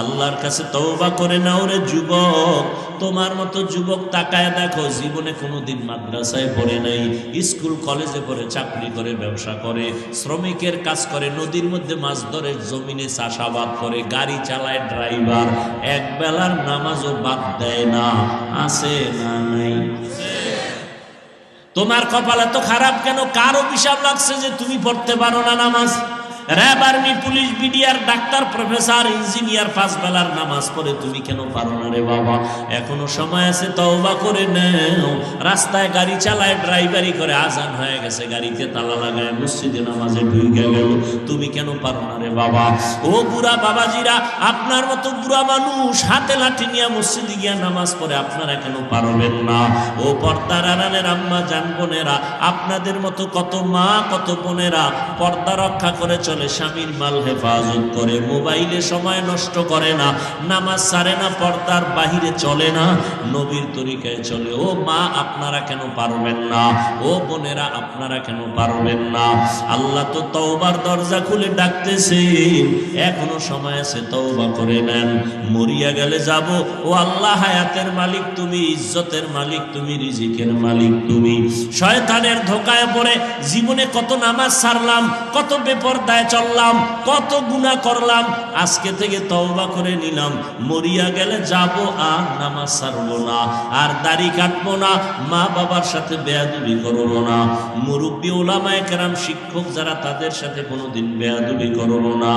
A: আল্লাহর কাছে তওবা করে নাও রে যুবক। তোমার মতো যুবক তাকায় দেখো, জীবনে কোনোদিন মাদ্রাসায় পড়ে নাই, স্কুল কলেজে পড়ে, চাকরি করে, ব্যবসা করে, শ্রমিকের কাজ করে, নদীর মধ্যে মাছ ধরে, জমিনে চাষাবাদ করে, গাড়ি চালায়, ড্রাইভার, এক বেলার নামাজও বাদ দেয় না। আছে না নাই? তোমার কপাল এত খারাপ কেন? কার অভিশাপ লাগছে যে তুমি পড়তে পারো না নামাজ? RAB, army, police, BDR, doctor, professor, engineer 5 বেলার নামাজ পড়ে, তুমি কেন পারো না রে বাবা? এখনো সময় আছে, তওবা করে নাও। রাস্তায় গাড়ি চালায়, ড্রাইভারি করে, আজান হয়ে গেছে, গাড়িতে তালা লাগায়, মসজিদে নামাজে ঢুকে গেল, তুমি কেন পারো না রে বাবা? ও বুড়া বাবাজিরা, আপনার মতো বুড়া মানুষ হাতে লাঠি নিয়ে মসজিদে গিয়া নামাজ পড়ে, আপনারা কেন পারবেন না? ও পর্দার আড়ালের আম্মা জান বোনেরা, আপনাদের মতো কত মা, কত বোনেরা পর্দা রক্ষা করে চলে, স্বামীর মাল হেফাজত করে, মোবাইলে সময় নষ্ট করে না, নামাজ ছাড়ে না, পর্দার বাহিরে চলে না, নবীর তরিকায় চলে। ও মা, আপনারা কেন পারবেন না? ও বোনেরা, আপনারা কেন পারবেন না? আল্লাহ তো তওবার দরজা খুলে ডাকতেছে, এখনো সময় আছে, তওবা করে নেন। মরিয়া গেলে যাব। ও আল্লাহ, হায়াতের মালিক তুমি, ইজ্জতের মালিক তুমি, রিজিকের মালিক তুমি। শয়তানের ধোকায় পড়ে জীবনে কত নামাজ ছাড়লাম, কত বেপরদায় অবস্থায় চললাম, কত গুনাহ করলাম, আজকে থেকে তওবা করে নিলাম, মরিয়া গেলে যাব আর নামাজ ছাড়বো না, আর দাড়ি কাটবো না, মা বাবার সাথে বেয়াদবি করবো না, মুরব্বী ওলামায়ে কেরাম শিক্ষক যারা তাদের সাথে কোনোদিন বেয়াদবি করবো না,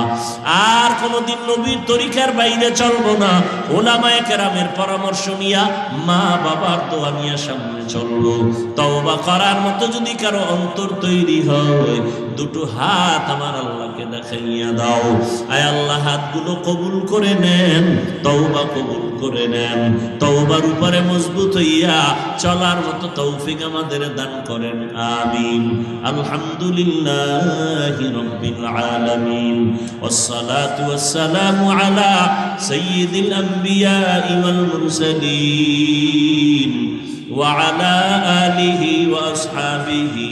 A: আর কোনোদিন নবীর তরিকার বাইরে চলবো না, ওলামায়ে কেরামের পরামর্শ নিয়া মা বাবার দোয়া নিয়ে সামনে চলবো। তওবা করার মতো যদি কারো অন্তর তৈরি হয়, দুটো হাত আমার আল্লাহকে দেখাইয়া দাও। আয় আল্লাহ, হাতগুলো কবুল করে নেন, তওবা কবুল করে নেন, তওবার উপরে মজবুত হইয়া চলার মতো তৌফিক আমাদের দান করেন, আমিন। আলহামদুলিল্লাহি রাব্বিল আলামিন, ওয়াসসালাতু ওয়াসসালামু আলা সাইয়্যিদিল আম্বিয়া ওয়াল মুরসালিন ওয়া আলা আলিহি ওয়া আসহাবিহি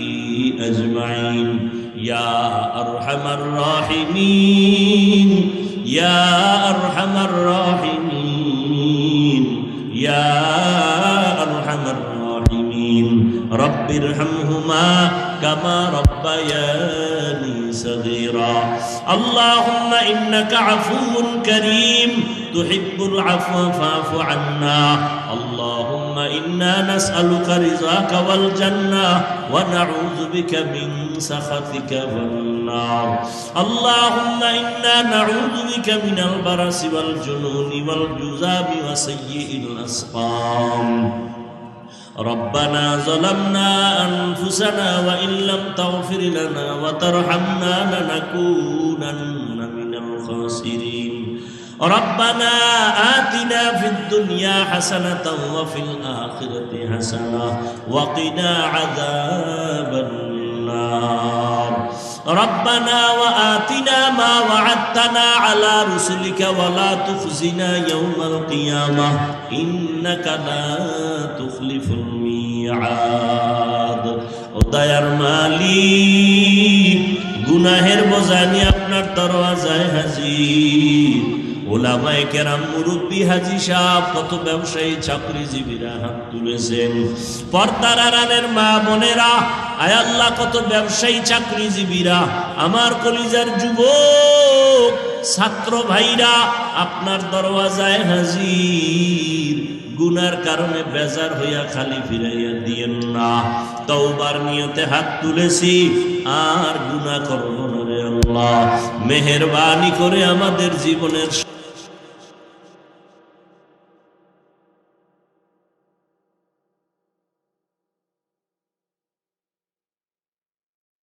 A: আজমাইন। ইয়া আরহামার রাহিমিন, ইয়া আরহামার রাহিমিন, ইয়া আরহামার রাহিমিন। রব্বিরহামহুমা কামা রব্বায়ানি সগীরা। আল্লাহুম্মা ইন্নাকা আফুউন কারীম তুহিব্বুল আফওয়া ফা'ফু আন্না। আল্লাহুম্মা ইন্না নাসআলুকা রিযাকা ওয়াল জান্নাহ ওয়া নাউযু বিকা মিন সাখাতিকা ওয়ান নার। আল্লাহুম্মা ইন্না নাউযু বিকা মিনাল বারাসি ওয়াল জুনুনি ওয়াল জুযামি ওয়া সাইয়্যিল আসকাম। ربنا ظلمنا أنفسنا وإن لم تغفر لنا وترحمنا لنكونن من الخاسرين. ربنا آتنا في الدنيا حسنة وفي الآخرة حسنة وقنا عذاب النار. ربنا وآتنا ما وعدتنا على رسلك ولا تخزنا يوم القيامة إنك لا تخلف الميعاد. ও দয়ার মালিক, গুনাহের বোঝা নিয়ে আপনার দরওয়াজায় হাজির। ওলামায়ে কেরাম, মুরব্বী, হাজী সাহেব, কত ব্যবসায়ী, চাকরিজীবীরা হাত তুলেছেন। পর্দার আড়ালের মা বোনেরা, আয় আল্লাহ, কত ব্যবসায়ী, চাকরিজীবীরা, আমার কলিজার যুবক ছাত্র ভাইরা আপনার দরওয়াজায় হাজির। গুনার কারণে বেজার হইয়া খালি ফিরাইয়া দিয়েন না। তওবার নিয়তে হাত তুলেছি, আর গুনাহ করব না রে আল্লাহ। মেহেরবানি করে আমাদের জীবনের